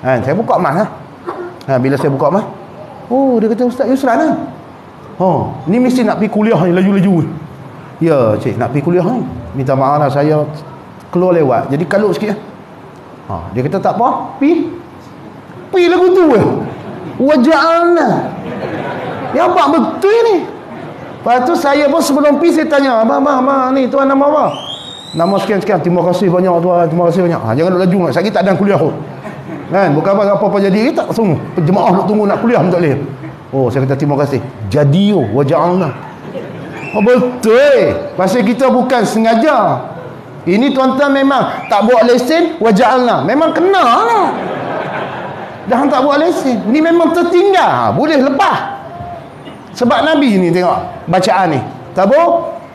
Saya buka mas bila saya buka mas, dia kata Ustaz Yusran lah. Ni mesti nak pergi kuliah ni, laju-laju. Ya cik, nak pergi kuliah ni. Minta maaf lah, saya keluar lewat, jadi kalut sikit. Dia kata tak apa, pergi lagu tu waja'alna. Ya abang betul ni. Lepas tu saya pun sebelum pergi saya tanya, abang ni tuan nama apa? Nama sekian-sekian. Terima kasih banyak tuan, terima kasih banyak. Jangan duduk laju, sekali tak ada kuliah pun. Bukan apa-apa jadi tak sungguh. Jemaah nak tunggu nak kuliah pun tak boleh. Saya kata terima kasih. Jadi waja'alna. Betul. Pasal kita bukan sengaja. Ini tuan-tuan memang tak buat lesen, waja'alna. Memang kena lah. Dah tak buat lesen. Ni memang tertinggal. Boleh lepas. Sebab Nabi ni tengok bacaan ni.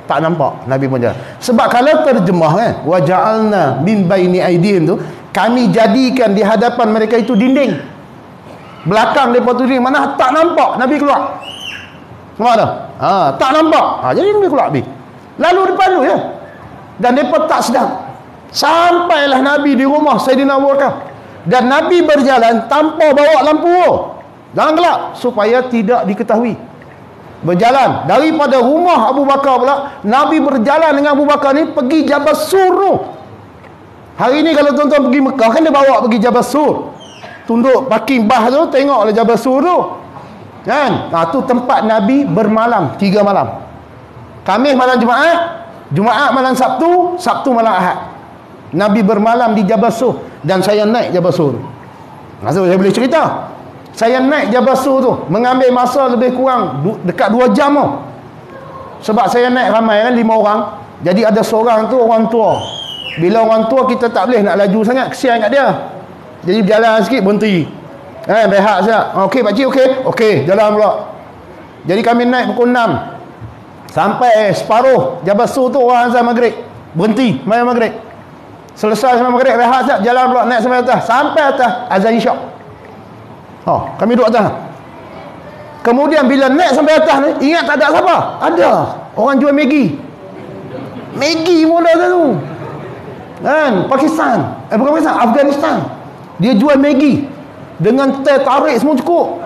Tak nampak Nabi pun jalan. Sebab kalau terjemah kan, waja'alna min baini aidihim tu, kami jadikan di hadapan mereka itu dinding. Belakang mereka tu dinding, mana tak nampak Nabi keluar. Nampak tak? Tak nampak. Jadi Nabi keluar habis. Lalu depan tu ya. Dan mereka tak sedang. Sampailah Nabi di rumah Sayyidina Abu Bakar. Dan Nabi berjalan tanpa bawa lampu. Jangan gelap supaya tidak diketahui. Berjalan daripada rumah Abu Bakar pula, Nabi berjalan dengan Abu Bakar ni pergi Jabal Sur. Hari ni kalau tuan-tuan pergi Mekah kan dia bawa pergi Jabal Sur. Tunduk parking bah tu, tengoklah Jabal Sur tu. Kan? Tu tempat Nabi bermalam 3 malam. Khamis malam Jumaat, Jumaat malam Sabtu, Sabtu malam Ahad. Nabi bermalam di Jabal Sur dan saya naik Jabal Sur. Maksud saya boleh cerita. Saya naik Jabal Sur tu mengambil masa lebih kurang dekat 2 jam tu. Sebab saya naik ramai kan, 5 orang. Jadi ada seorang tu orang tua. Bila orang tua kita tak boleh nak laju sangat, kesian kat dia. Jadi berjalan sikit berhenti. Behat sekejap. Okey pakcik, okey, jalan pula. Jadi kami naik pukul 6. Sampai separuh Jabal Sur tu orang azan maghrib. Berhenti sembahyang maghrib. Selesai sembahyang maghrib, rehat sekejap, jalan pula naik sampai atas. Sampai atas azan isyak. Kami duduk atas. Kemudian bila naik sampai atas ni, ingat tak ada siapa? Ada orang jual Maggi. Maggi pun ada tu. Kan? Pakistan. Bukan Pakistan, Afghanistan. Dia jual Maggi dengan teh tarik semua cukup.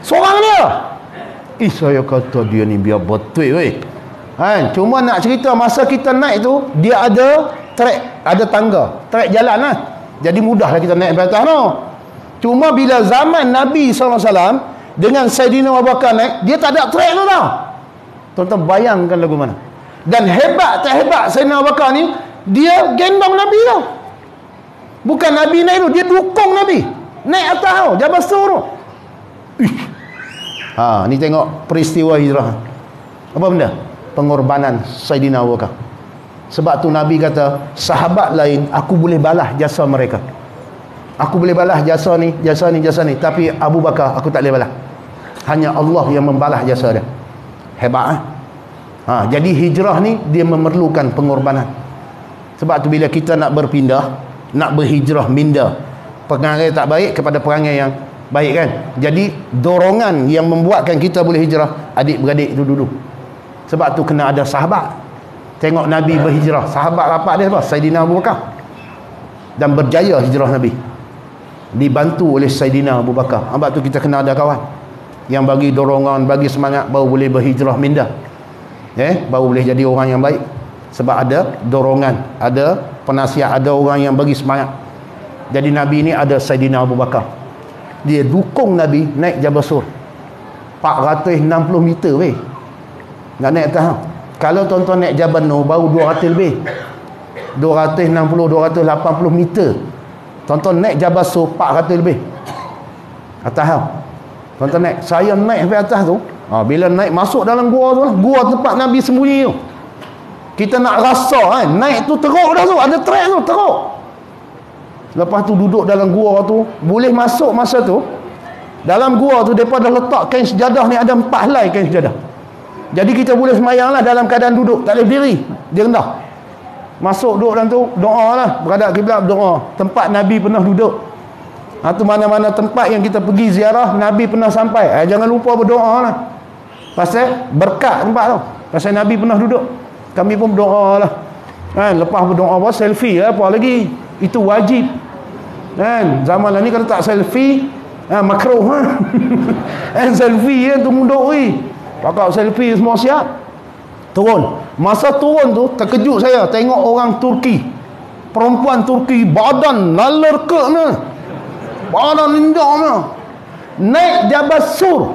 Seorang dia. Saya kata dia ni biar betul weh. Kan? Cuma nak cerita masa kita naik tu, dia ada trek, ada tangga, trek jalan lah. Jadi mudahlah kita naik ke atas tu. Cuma bila zaman Nabi SAW dengan Sayyidina Abu Bakar naik, dia tak ada trek tu tau. Tuan-tuan bayangkan lagu mana. Dan hebat tak hebat Sayyidina Abu Bakar ni, dia gendong Nabi tau. Bukan Nabi naik tu, dia dukung Nabi naik atas tau, Jabal Sur tu. Ni tengok peristiwa hijrah. Apa benda? Pengorbanan Sayyidina Abu Bakar. Sebab tu Nabi kata, sahabat lain aku boleh balas jasa mereka. Aku boleh balas jasa ni, jasa ni, jasa ni. Tapi Abu Bakar aku tak boleh balas. Hanya Allah yang membalas jasa dia. Hebat jadi hijrah ni dia memerlukan pengorbanan. Sebab tu bila kita nak berpindah, nak berhijrah, minda perangai tak baik kepada perangai yang baik kan. Jadi dorongan yang membuatkan kita boleh hijrah, adik-beradik itu dulu. Sebab tu kena ada sahabat. Tengok Nabi berhijrah, sahabat rapat dia apa? Saidina Abu Bakar. Dan berjaya hijrah Nabi, dibantu oleh Saidina Abu Bakar. Sebab tu kita kena ada kawan yang bagi dorongan, bagi semangat, baru boleh berhijrah minda. Baru boleh jadi orang yang baik. Sebab ada dorongan, ada penasihat, ada orang yang bagi semangat. Jadi Nabi ni ada Saidina Abu Bakar. Dia dukung Nabi naik Jabal Sur 460 meter weh. Nak naik atas. Kalau tuan-tuan naik Jabal Nur baru 200 lebih, 260, 280 meter. Tuan-tuan naik Jabal Sur 400 lebih atas tau. Tuan-tuan naik, saya naik sampai atas tu. Bila naik masuk dalam gua tu lah, gua tempat Nabi sembunyi tu. Kita nak rasa kan, naik tu teruk dah tu, ada trek tu teruk. Lepas tu duduk dalam gua tu, boleh masuk masa tu. Dalam gua tu depa dah letak kain sejadah ni, ada 4 helai kain sejadah. Jadi kita boleh semayang lah dalam keadaan duduk, tak boleh berdiri, dia rendah. Masuk duduk dalam tu, doa lah, berhadap kiblat berdoa. Tempat Nabi pernah duduk. Tu mana-mana tempat yang kita pergi ziarah, Nabi pernah sampai. Jangan lupa berdoa lah. Pasal berkat tempat tu. Pasal Nabi pernah duduk. Kami pun berdoa lah. Lepas berdoa apa, selfie lah, apa lagi. Itu wajib. Zaman ni kalau tak selfie, makruh lah. Selfie tu munduk weh. Pakak selfie semua siap. Turun. Masa turun tu terkejut saya tengok orang Turki, perempuan Turki, badan lalerkek ni, badan indah ni, naik Jabal Sur.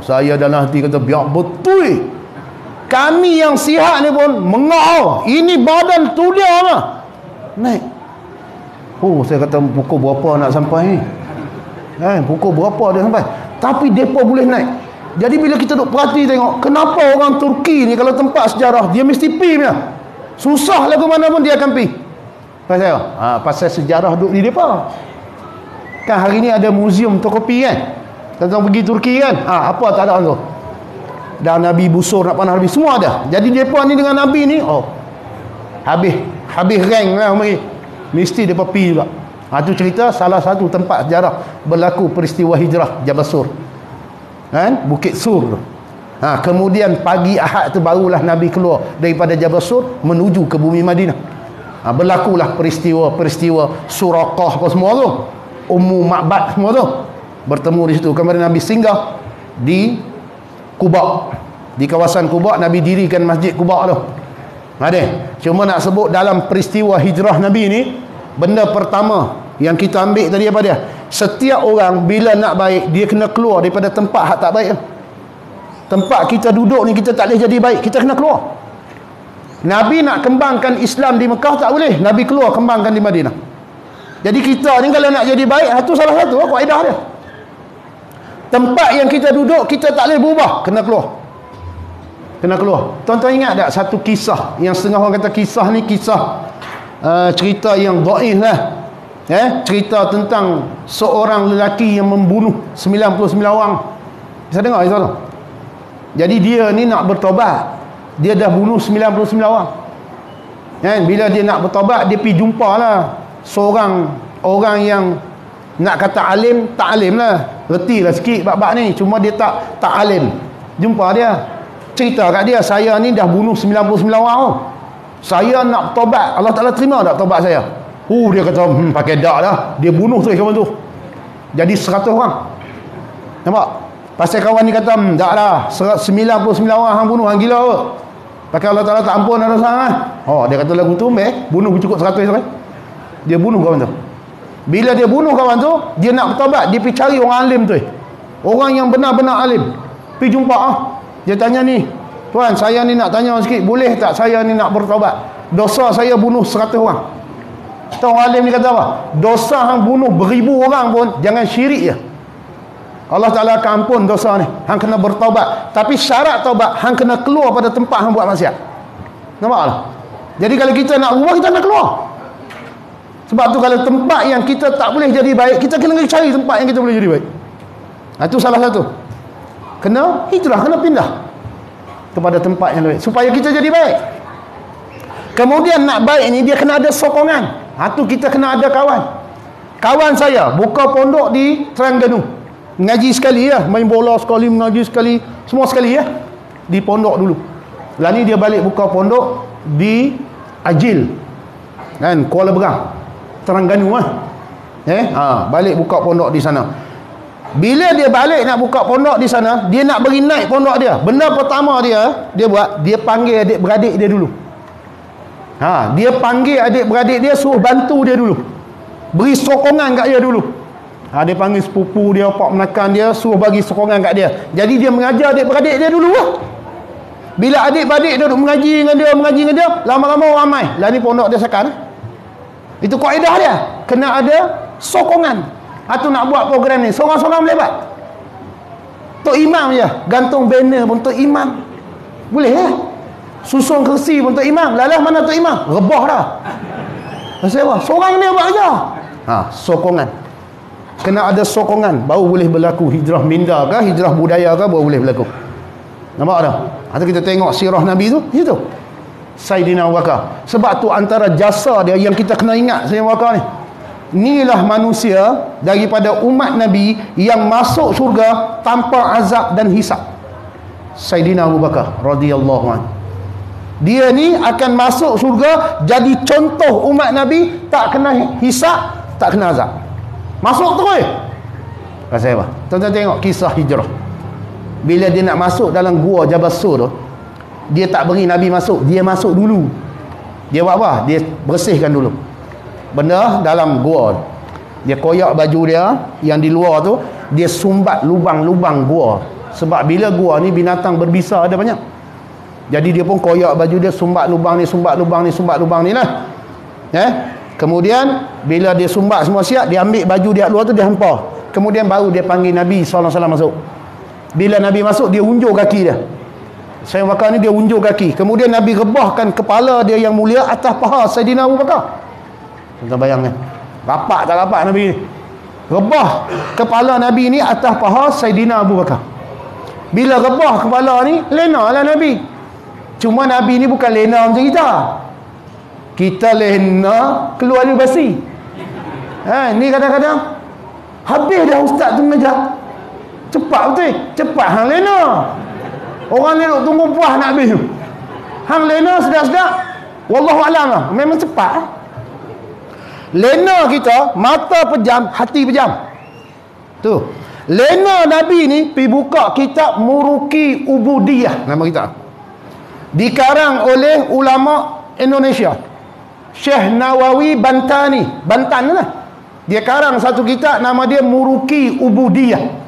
Saya dalam hati kata biar betul. Kami yang sihat ni pun mengau. Ini badan tu dia lah naik. Saya kata pukul berapa nak sampai ni? Pukul berapa dia sampai? Tapi mereka boleh naik. Jadi bila kita duk perhati tengok, kenapa orang Turki ni kalau tempat sejarah dia mesti pi punya. Susah lah ke mana pun dia akan pi. Pasal pasal sejarah duk di depa. Kan hari ni ada muzium Tokopi kan. Tentang pergi Turki kan. Apa tak ada tu. Dan Nabi busur nak panah Nabi semua ada. Jadi depa ni dengan Nabi ni habis rank lah mari. Mesti depa pi juga. Tu cerita salah satu tempat sejarah berlaku peristiwa hijrah Jabal Sur. Bukit Sur tu. Kemudian pagi Ahad tu barulah Nabi keluar daripada Jabal Sur menuju ke bumi Madinah. Berlakulah peristiwa Suraqah apa semua tu, Ummu Ma'bad semua tu bertemu di situ. Kemudian Nabi singgah di Quba. Di kawasan Quba Nabi dirikan Masjid Quba tu. Cuma nak sebut dalam peristiwa hijrah Nabi ni, benda pertama yang kita ambil tadi apa dia? Setiap orang bila nak baik, dia kena keluar daripada tempat hak tak baik. Tempat kita duduk ni kita tak boleh jadi baik, kita kena keluar. Nabi nak kembangkan Islam di Mekah tak boleh, Nabi keluar kembangkan di Madinah. Jadi kita ni kalau nak jadi baik, itu salah satu kaedah dia. Tempat yang kita duduk kita tak boleh berubah, kena keluar. Kena keluar. Tuan-tuan ingat tak satu kisah yang setengah orang kata kisah ni kisah cerita yang dhaif lah. Cerita tentang seorang lelaki yang membunuh 99 orang. Bisa dengar kisah tu? Jadi dia ni nak bertobat. Dia dah bunuh 99 orang. Bila dia nak bertobat, dia pergi jumpa lah seorang orang yang nak kata alim, tak alim lah. Reti lah sikit bab-bab ni. Cuma dia tak alim. Jumpa dia. Cerita kat dia, saya ni dah bunuh 99 orang. Saya nak bertobat. Allah Ta'ala terima tak tobat saya? Dia kata, pakai dak dah. Dia bunuh terus kawan tu. Jadi 100 orang. Nampak? Pasal kawan ni kata, tak lah. 99 orang hang bunuh, hang gila ke? Pakai Allah Ta'ala tak ampun ada sangat. Dia kata lagu tu, bunuh cukup 100 sampai. Dia bunuh kawan tu. Bila dia bunuh kawan tu, dia nak bertobat. Dia pergi cari orang alim tu. Orang yang benar-benar alim. Pergi jumpa. Dia tanya ni, tuan, saya ni nak tanya sikit, boleh tak saya ni nak bertobat? Dosa saya bunuh 100 orang. Tahu alim ni kata apa? Dosa hang bunuh beribu orang pun jangan syirik je. Allah Ta'ala akan ampun dosa ni. Hang kena bertaubat. Tapi syarat taubat, hang kena keluar pada tempat hang buat maksiat. Nampak tak? Jadi kalau kita nak ubah, kita nak keluar. Sebab tu kalau tempat yang kita tak boleh jadi baik, kita kena cari tempat yang kita boleh jadi baik. Itu salah satu. Kena hijrah, kena pindah kepada tempat yang lebih baik supaya kita jadi baik. Kemudian nak baik ni dia kena ada sokongan. Tu kita kena ada kawan. Kawan saya buka pondok di Terengganu. Ngaji sekali ya, main bola sekali, mengaji sekali, semua sekali ya. Di pondok dulu. Lah ni dia balik buka pondok di Ajil. Kan, Kuala Berang. Terengganu balik buka pondok di sana. Bila dia balik nak buka pondok di sana, dia nak bagi naik pondok dia. Benda pertama dia buat, dia panggil adik-beradik dia dulu. Dia panggil adik-beradik dia, suruh bantu dia dulu. Beri sokongan kat dia dulu. Dia panggil sepupu dia, pak menakan dia, suruh bagi sokongan kat dia. Jadi dia mengajar adik-beradik dia dulu lah. Bila adik-beradik dia duduk mengaji dengan dia, lama-lama ramai. Lah ni pondok dia sekan. Itu kaedah dia. Kena ada sokongan. Tu nak buat program ni, seorang-seorang boleh buat. Tok Imam je, gantung banner pun Tok Imam. Boleh lah. Susun kursi pun Tok Imam. Lalah mana Tok Imam? Rebah dah. Pasal apa? Seorang dia buat aja. Sokongan. Kena ada sokongan, baru boleh berlaku hijrah minda ke, hijrah budaya ke, baru boleh berlaku. Nampak tak? Atau kita tengok sirah Nabi tu, itu Saidina Abu Bakar. Sebab tu antara jasa dia yang kita kena ingat Saidina Abu Bakar ni. Inilah manusia daripada umat Nabi yang masuk surga tanpa azab dan hisab. Saidina Abu Bakar radhiyallahu anhu. Dia ni akan masuk surga jadi contoh umat Nabi, tak kena hisab, tak kena azab. Masuk terus. Pasal apa? Tuan-tuan tengok kisah hijrah. Bila dia nak masuk dalam gua Jabal Sur tu, dia tak beri Nabi masuk, dia masuk dulu. Dia buat apa? Dia bersihkan dulu benda dalam gua. Dia koyak baju dia yang di luar tu, dia sumbat lubang-lubang gua. Sebab bila gua ni binatang berbisa ada banyak. Jadi dia pun koyak baju dia, sumbat lubang ni, sumbat lubang ni, sumbat lubang ni lah. Kemudian bila dia sumbat semua siap, dia ambil baju dia luar tu, dia hempar. Kemudian baru dia panggil Nabi SAW masuk. Bila Nabi masuk, dia unjuk kaki dia. Sayyidina Abu Bakar ni dia unjuk kaki. Kemudian Nabi rebahkan kepala dia yang mulia atas paha Sayyidina Abu Bakar. Kita bayangkan, rapat tak rapat Nabi ni. Rebah kepala Nabi ni atas paha Sayyidina Abu Bakar. Bila rebah kepala ni, lena lah Nabi. Cuma Nabi ni bukan lena macam kita. Kita lena keluar ni basi. Ni kadang-kadang habis dah ustaz tu mengajar. Cepat betul. Cepat hang lena. Orang ni duk tunggu puas nak habis tu. Hang lena sedap-sedap. Wallahu alam lah. Memang cepat. Lena kita, mata pejam, hati pejam. Tu. Lena Nabi ni pergi buka kitab Muruki Ubudiyah, nama kita. Dikarang oleh ulama Indonesia. Syekh Nawawi Bantani, Bantan lah. Dia karang satu kitab nama dia Muruki Ubudiyah.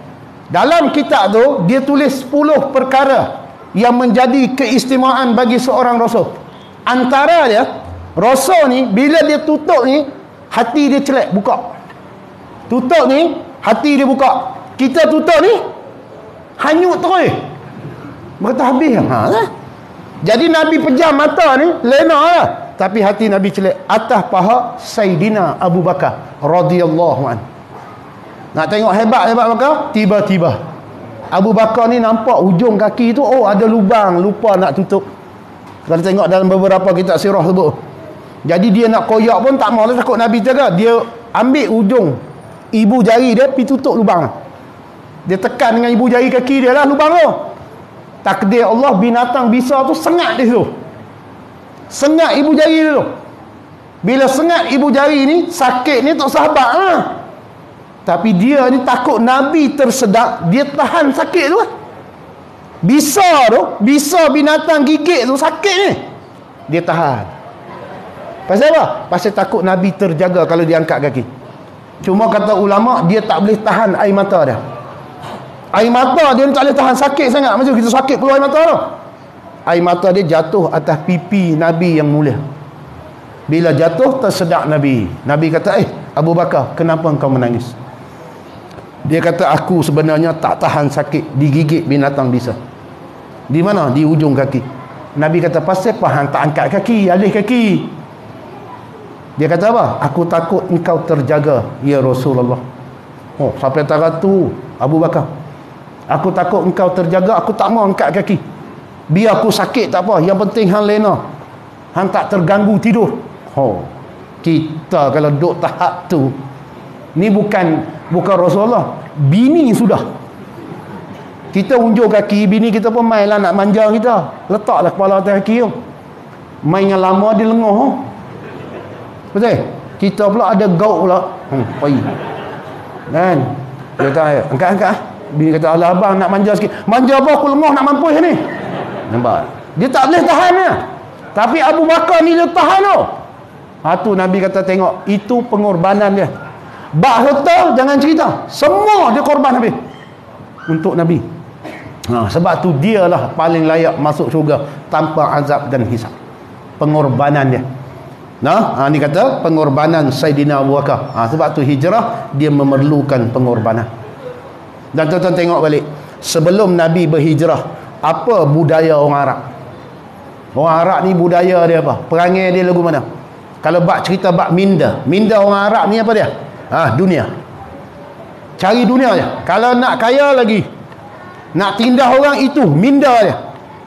Dalam kitab tu dia tulis 10 perkara yang menjadi keistimewaan bagi seorang rasul. Antara dia, rasul ni bila dia tutup ni, hati dia celak buka. Tutup ni, hati dia buka. Kita tutup ni, hanyut terus. Berkata habis. Jadi Nabi pejam mata ni, lena lah. Tapi hati Nabi celak atas paha Sayyidina Abu Bakar radhiyallahu anhu. Nak tengok hebat Bakar? Tiba-tiba Abu Bakar ni nampak ujung kaki tu, ada lubang, lupa nak tutup. Kalau tengok dalam beberapa kitab sirah sebut. Jadi dia nak koyak pun tak mau lah, takut Nabi jaga. Dia ambil ujung ibu jari dia pergi tutup lubang. Dia tekan dengan ibu jari kaki dia lah lubang tu. Takdir Allah, binatang bisa tu sengat di situ. Sengat ibu jari dia tu. Bila sengat ibu jari ni, sakit ni tak sahabat lah. Tapi dia ni takut Nabi tersedak, dia tahan sakit tu. Bisa binatang gigit tu sakit ni, dia tahan. Pasal apa? Pasal takut Nabi terjaga kalau dia angkat kaki. Cuma kata ulama, dia tak boleh tahan air mata dia. Air mata dia tak boleh tahan, sakit sangat. Macam kita sakit keluar air mata tu. Air mata dia jatuh atas pipi Nabi yang mulia. Bila jatuh, tersedak Nabi. Nabi kata, Abu Bakar, kenapa engkau menangis? Dia kata, aku sebenarnya tak tahan sakit digigit binatang bisa. Di mana? Di ujung kaki. Nabi kata, pasal apa hang tak angkat kaki, alih kaki? Dia kata apa? Aku takut engkau terjaga, ya Rasulullah. Oh, sampai tara tu Abu Bakar, aku takut engkau terjaga, aku tak mau angkat kaki. Biar aku sakit tak apa, yang penting hang lena, hang tak terganggu tidur. Oh, kita kalau duduk tahap tu, ni bukan Rasulullah, bini sudah. Kita unjuk kaki, bini kita pun main lah nak manja kita, letaklah kepala atas kaki tu, main yang lama dia lengah. Betul? Kita pula ada gauk pula, payah kan? Dia kata, angkat. Bini kata, alah abang nak manja sikit. Manja apa, aku lengah nak mampus ni. Nampak? Dia tak boleh tahan dia. Tapi Abu Bakar ni dia tahan tu. Tu Nabi kata, tengok, itu pengorbanan dia. Bak harta jangan cerita, semua dia korban habis untuk Nabi. Sebab tu dialah paling layak masuk syurga tanpa azab dan hisab. Pengorbanan dia. Ni kata pengorbanan Saidina Abu Bakar. Sebab tu hijrah dia memerlukan pengorbanan. Dan tuan-tuan tengok balik, sebelum Nabi berhijrah, apa budaya orang Arab? Orang Arab ni budaya dia apa? Perangai dia lagu mana? Kalau bak cerita bak minda orang Arab ni apa dia? Dunia. Cari dunia je. Kalau nak kaya lagi, nak tindah orang, itu minda dia.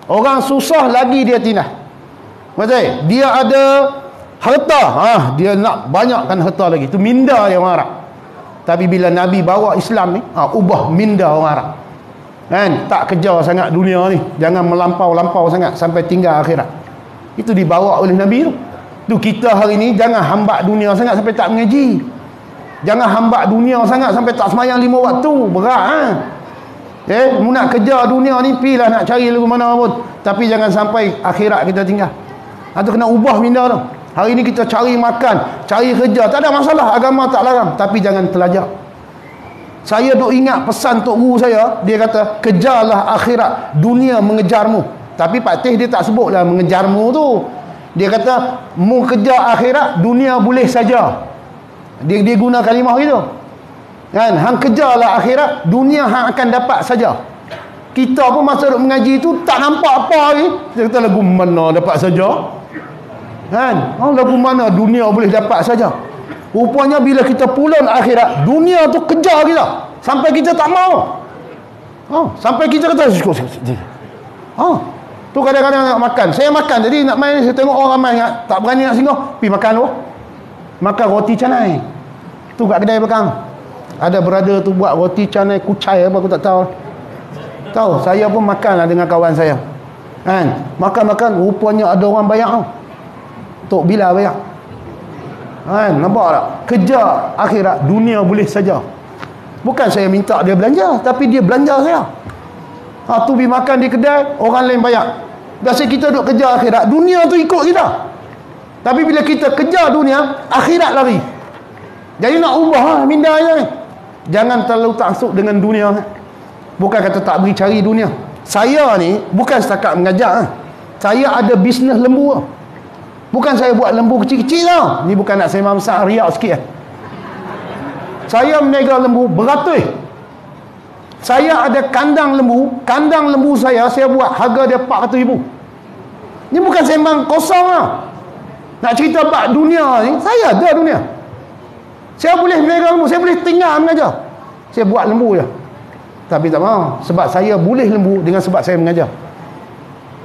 Orang susah lagi dia tindah. Betul? Dia ada harta, dia nak banyakkan harta lagi. Itu minda dia orang Arab. Tapi bila Nabi bawa Islam ni, ubah minda orang Arab. Kan? Tak kejar sangat dunia ni. Jangan melampau-lampau sangat sampai tinggal akhirat. Itu dibawa oleh Nabi tu. Tu kita hari ni jangan hambak dunia sangat sampai tak mengaji. Jangan hambak dunia sangat sampai tak semayang 5 waktu. Berat mu nak kejar dunia ni, pilah nak cari lagu mana pun, tapi jangan sampai akhirat kita tinggal. Itu kena ubah minda tu. Hari ni kita cari makan, cari kerja, tak ada masalah, agama tak larang, tapi jangan terlajak. Saya duk ingat pesan tok guru saya, dia kata, kejarlah akhirat, dunia mengejarmu. Tapi Pak Teh dia tak sebutlah mengejarmu tu. Dia kata, mu kejar akhirat, dunia boleh saja. Dia guna kalimah gitu. Kan? Hang kejarlah akhirat, dunia hang akan dapat saja. Kita pun masa duk mengaji tu tak nampak apa lagi. Dia kata, lagu mana dapat saja? Kan? Lagu mana dunia boleh dapat saja? Rupanya bila kita pulang akhirat, dunia tu kejar kita sampai kita tak mau. Sampai kita kata, tu kadang-kadang nak makan. Saya makan, jadi nak main, saya tengok orang ramai tak berani nak singgah, pergi makan dulu. Makan roti canai tu kat kedai belakang. Ada brother tu buat roti canai kucai apa aku tak tahu. Saya pun makan lah dengan kawan saya. Kan? Makan-makan, rupanya ada orang bayar. Tok Bila bayar. Kan? Nampak tak? Kejar akhirat, dunia boleh saja. Bukan saya minta dia belanja, tapi dia belanja saya. Tu pergi makan di kedai, orang lain bayar. Biasa kita duk kejar akhirat, dunia tu ikut kita. Tapi bila kita kejar dunia, akhirat lari. Jadi nak ubah minda je. Jangan terlalu taksub dengan dunia. Bukan kata tak beri cari dunia. Saya ni bukan setakat mengajar. Saya ada bisnes lembu. Bukan saya buat lembu kecil-kecil tau. Ni bukan nak saya mamsak riak sikit. Saya meniaga lembu beratus. Saya ada kandang lembu saya buat harga dia 400,000. Ni bukan sembang kosong lah. Nak cerita bab dunia ni, saya ada dunia. Saya boleh meniaga lembu, saya boleh tinggal mengajar. Saya buat lembu je. Tapi tak mahu, sebab saya boleh lembu dengan sebab saya mengajar.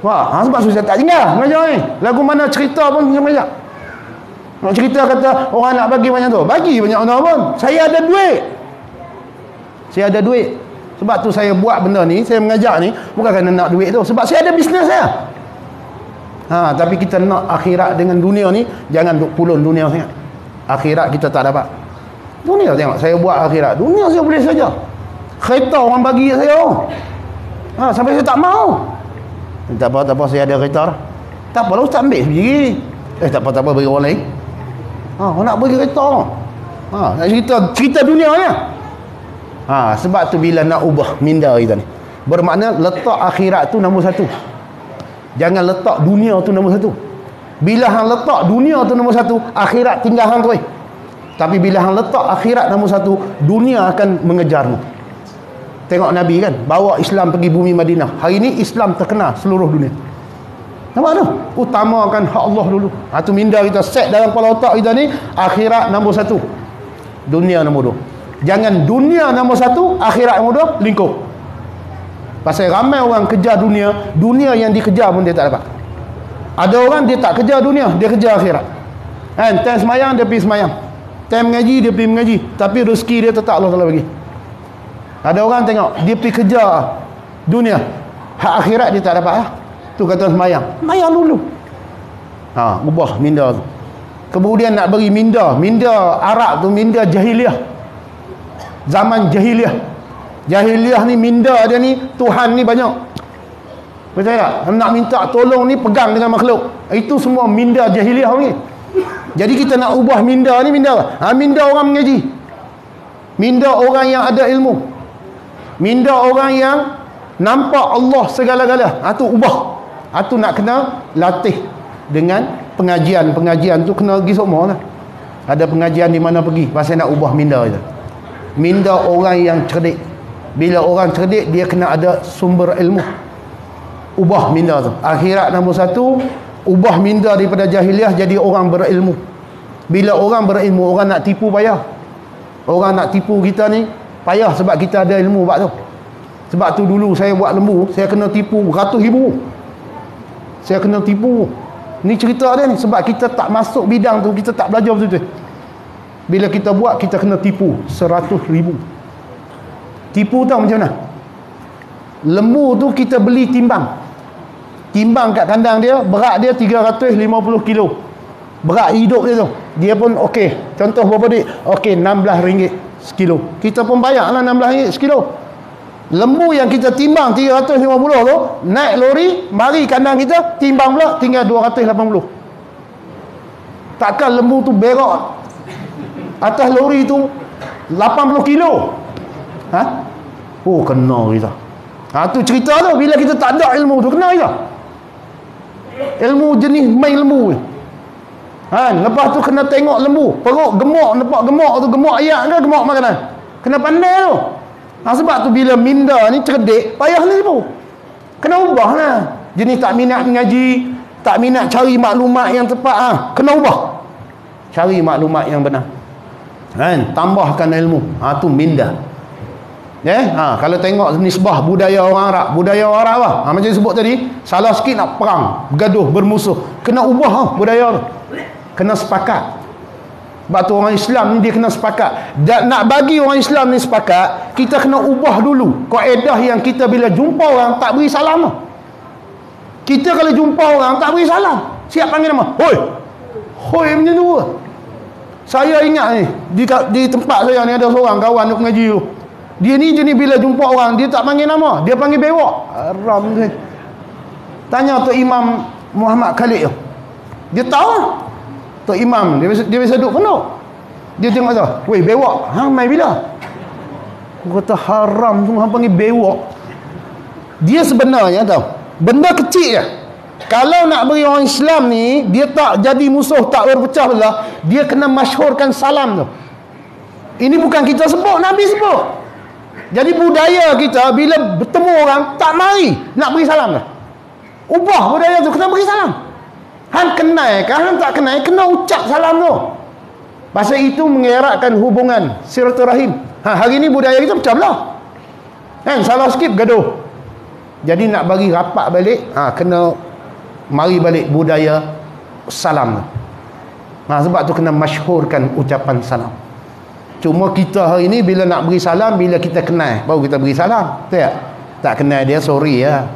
Sebab saya tak tinggal mengajar ni. Lagu mana cerita pun saya mengajar. Nak cerita kata orang nak bagi banyak tu, bagi banyak orang pun. Saya ada duit. Sebab tu saya buat benda ni, saya mengajar ni bukan kerana nak duit tu, sebab saya ada bisnes saya. Tapi kita nak akhirat dengan dunia ni, jangan duk pulun dunia sangat. Akhirat kita tak dapat. Dunia tengok, saya buat akhirat, dunia saya boleh saja. Kereta orang bagi saya. Sampai saya tak mau. Tak apa, saya ada kereta dah. Tak apalah, ustaz ambil sendiri. Tak apa, bagi orang lain. Nak bagi kereta. Nak cerita dunia ni. Sebab tu bila nak ubah minda kita ni, bermakna letak akhirat tu nombor satu. Jangan letak dunia tu nombor satu. Bila hang letak dunia tu nombor satu, akhirat tinggal hang terus. Tapi bila hang letak akhirat nombor satu, dunia akan mengejarmu. Tengok Nabi kan, bawa Islam pergi bumi Madinah. Hari ni Islam terkenal seluruh dunia. Nampak tu? Utamakan hak Allah dulu. Tu minda kita set dalam kepala otak kita ni, akhirat nombor 1, dunia nombor 2. Jangan dunia nombor 1, akhirat nombor 2, lingkup. Pasal ramai orang kejar dunia, dunia yang dikejar pun dia tak dapat. Ada orang dia tak kejar dunia, dia kejar akhirat. Kan, time semayang dia pergi semayang, time mengaji dia pergi mengaji, tapi rezeki dia tetap Allah Taala bagi. Ada orang tengok dia pergi kejar dunia, hak akhirat dia tak dapat lah. Tu kata semayang dulu. Ubah minda tu. Kemudian nak bagi minda Arab tu minda jahiliah. Zaman jahiliah ni minda dia ni Tuhan ni banyak. Betul tak? Nak minta tolong ni pegang dengan makhluk. Itu semua minda jahiliah ni. Jadi kita nak ubah minda ni minda apa? Minda orang mengaji. Minda orang yang ada ilmu. Minda orang yang nampak Allah segala-gala. Tu ubah. Tu nak kena latih dengan pengajian tu kena pergi semua lah. Ada pengajian di mana pergi pasal nak ubah minda je. Minda orang yang cerdik. Bila orang cerdik dia kena ada sumber ilmu. Ubah minda tu. Akhirat nombor 1, ubah minda daripada jahiliah jadi orang berilmu. Bila orang berilmu, orang nak tipu payah. Orang nak tipu kita ni payah sebab kita ada ilmu buat tu. Sebab tu dulu saya buat lembu, saya kena tipu ratus ribu. Saya kena tipu. Ni cerita dia ni. Sebab kita tak masuk bidang tu, kita tak belajar betul-betul. Bila kita buat, kita kena tipu 100,000. Tipu tahu macam mana? Lembu tu kita beli timbang kat kandang dia, berat dia 350 kilo. Berat hidup dia tu. Dia pun okey. Contoh berapa duit? Okey, RM16 sekilo. Kita pun bayar lah RM16 sekilo. Lembu yang kita timbang 350 tu, naik lori, mari kandang kita, timbang pula tinggal 280. Takkan lembu tu berak atas lori tu 80 kilo? Kena kita. Tu cerita tu. Bila kita tak ada ilmu tu, kena kita. Ilmu jenis main lembu. Lepas tu kena tengok lembu, perut gemuk, nampak gemuk tu, gemuk ayak ke gemuk makanan. Kena pandai tu. Sebab tu bila minda ni cerdik, payah ni pun. Kena ubah lah. Jenis tak minat mengaji, tak minat cari maklumat yang tepat, kena ubah. Cari maklumat yang benar. Tambahkan ilmu. Tu minda. Kalau tengok nisbah budaya orang Arab lah. Macam disebut tadi, salah sikit nak perang, bergaduh, bermusuh. Kena ubah budaya tu. Kena sepakat. Sebab tu orang Islam ni dia kena sepakat. Dan nak bagi orang Islam ni sepakat, kita kena ubah dulu kaedah yang kita bila jumpa orang tak beri salam. Kita kalau jumpa orang tak beri salam, siap panggil nama, hoi macam tu. Saya ingat ni di tempat saya ni ada seorang kawan duk mengaji tu. Dia ni jenis bila jumpa orang dia tak panggil nama, dia panggil bewak. Haram ni. Tanya Tok Imam Muhammad Khalid tu. Dia tahu Tok Imam dia biasa duduk penuh. Dia tengok tu, weh bewak, mai bila? Aku kata haram tu hang panggil bewak. Dia sebenarnya tahu, benda kecil je. Kalau nak beri orang Islam ni dia tak jadi musuh, tak berpecah belah, dia kena masyhurkan salam tu. Ini bukan kita sebut, Nabi sebut. Jadi budaya kita bila bertemu orang tak mari nak beri salam dah. Ubah budaya tu, kena beri salam. Han kenal ke han tak kenal, kena ucap salam tu. Pasal itu mengeratkan hubungan silaturahim. Hari ni budaya kita pecah belah. Salah sikit gaduh. Jadi nak bagi rapat balik, kena mari balik budaya salam tu. Sebab tu kena masyhurkan ucapan salam. Cuma kita hari ni bila nak beri salam, bila kita kenal baru kita beri salam. Betul tak? Tak kenal dia, sorry ya.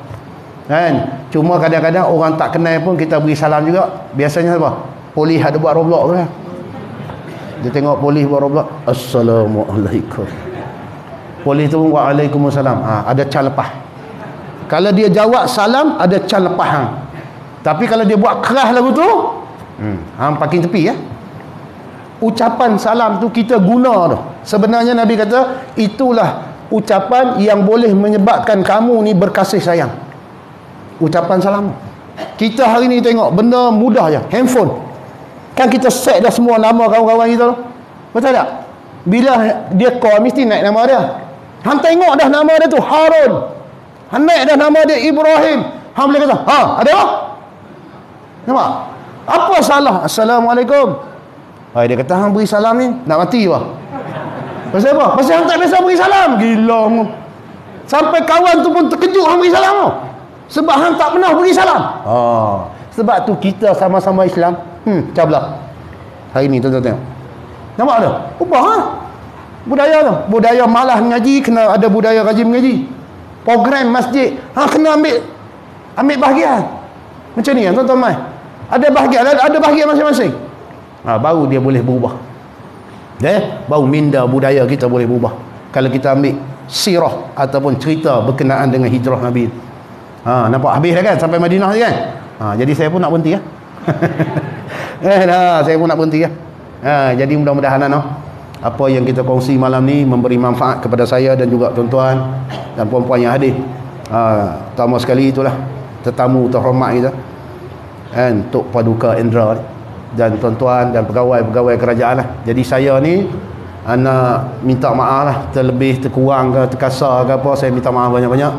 Cuma kadang-kadang orang tak kenal pun kita beri salam juga. Biasanya apa? Polis ada buat Roblox ke? Dia tengok polis buat Roblox, Assalamualaikum. Polis tu pun buat Waalaikumsalam. Ada cal lepas. Kalau dia jawab salam, ada cal lepas. Tapi kalau dia buat keras lagu tu, parking tepi ya. Ucapan salam tu kita guna tu. Sebenarnya Nabi kata itulah ucapan yang boleh menyebabkan kamu ni berkasih sayang. Ucapan salam. Kita hari ni tengok benda mudah je, handphone. Kan kita set dah semua nama kawan-kawan kita tu. Betul tak? Bila dia call mesti naik nama dia. Hang tengok dah nama dia tu Harun. Hang naik dah nama dia Ibrahim. Hang boleh kata, ada apa? Nampak? Apa salah? Assalamualaikum. Hai, dia kata hang beri salam ni nak mati apa? Pasal apa? Pasal hang tak biasa beri salam. Gila mu. Sampai kawan tu pun terkejut hang beri salam tu. Sebab hang tak pernah beri salam. Sebab tu kita sama-sama Islam. Cablah. Hari ni tuan-tuan tengok. Nampak tak? Ubah ha? Budaya tu. Budaya malah mengaji kena ada budaya rajin mengaji. Program masjid kena ambil bahagian. Macam ni tuan-tuan mai. Ada bahagian masing-masing. Baru dia boleh berubah. Baru minda budaya kita boleh berubah. Kalau kita ambil sirah ataupun cerita berkenaan dengan hijrah Nabi. Nampak habis dah kan sampai Madinah je kan. Jadi saya pun nak berhenti ya. Saya pun nak berhenti ya. Jadi mudah-mudahan apa yang kita kongsi malam ni memberi manfaat kepada saya dan juga tuan-tuan dan puan-puan yang hadir. Pertama sekali itulah tetamu terhormat kita Tok Paduka Indra dan tuan-tuan dan pegawai-pegawai kerajaan lah. Jadi saya ni nak minta maaf lah, terlebih terkurang ke terkasar ke apa, saya minta maaf banyak-banyak.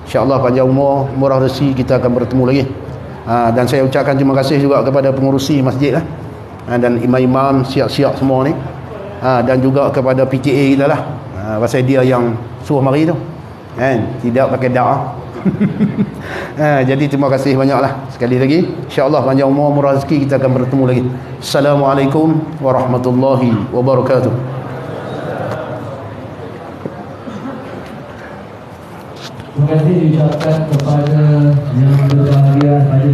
InsyaAllah panjang umur, murah rezeki, kita akan bertemu lagi. Dan saya ucapkan terima kasih juga kepada pengurusi masjid lah, dan imam-imam siap-siap semua ni, dan juga kepada PTA kita lah, pasal dia yang suruh mari tu kan, tidak pakai da'ah. Jadi terima kasih banyaklah sekali lagi. InsyaAllah panjang umur, murah rezeki, kita akan bertemu lagi. Assalamualaikum warahmatullahi wabarakatuh. Terima kasih diucapkan kepada yang berbahagia pada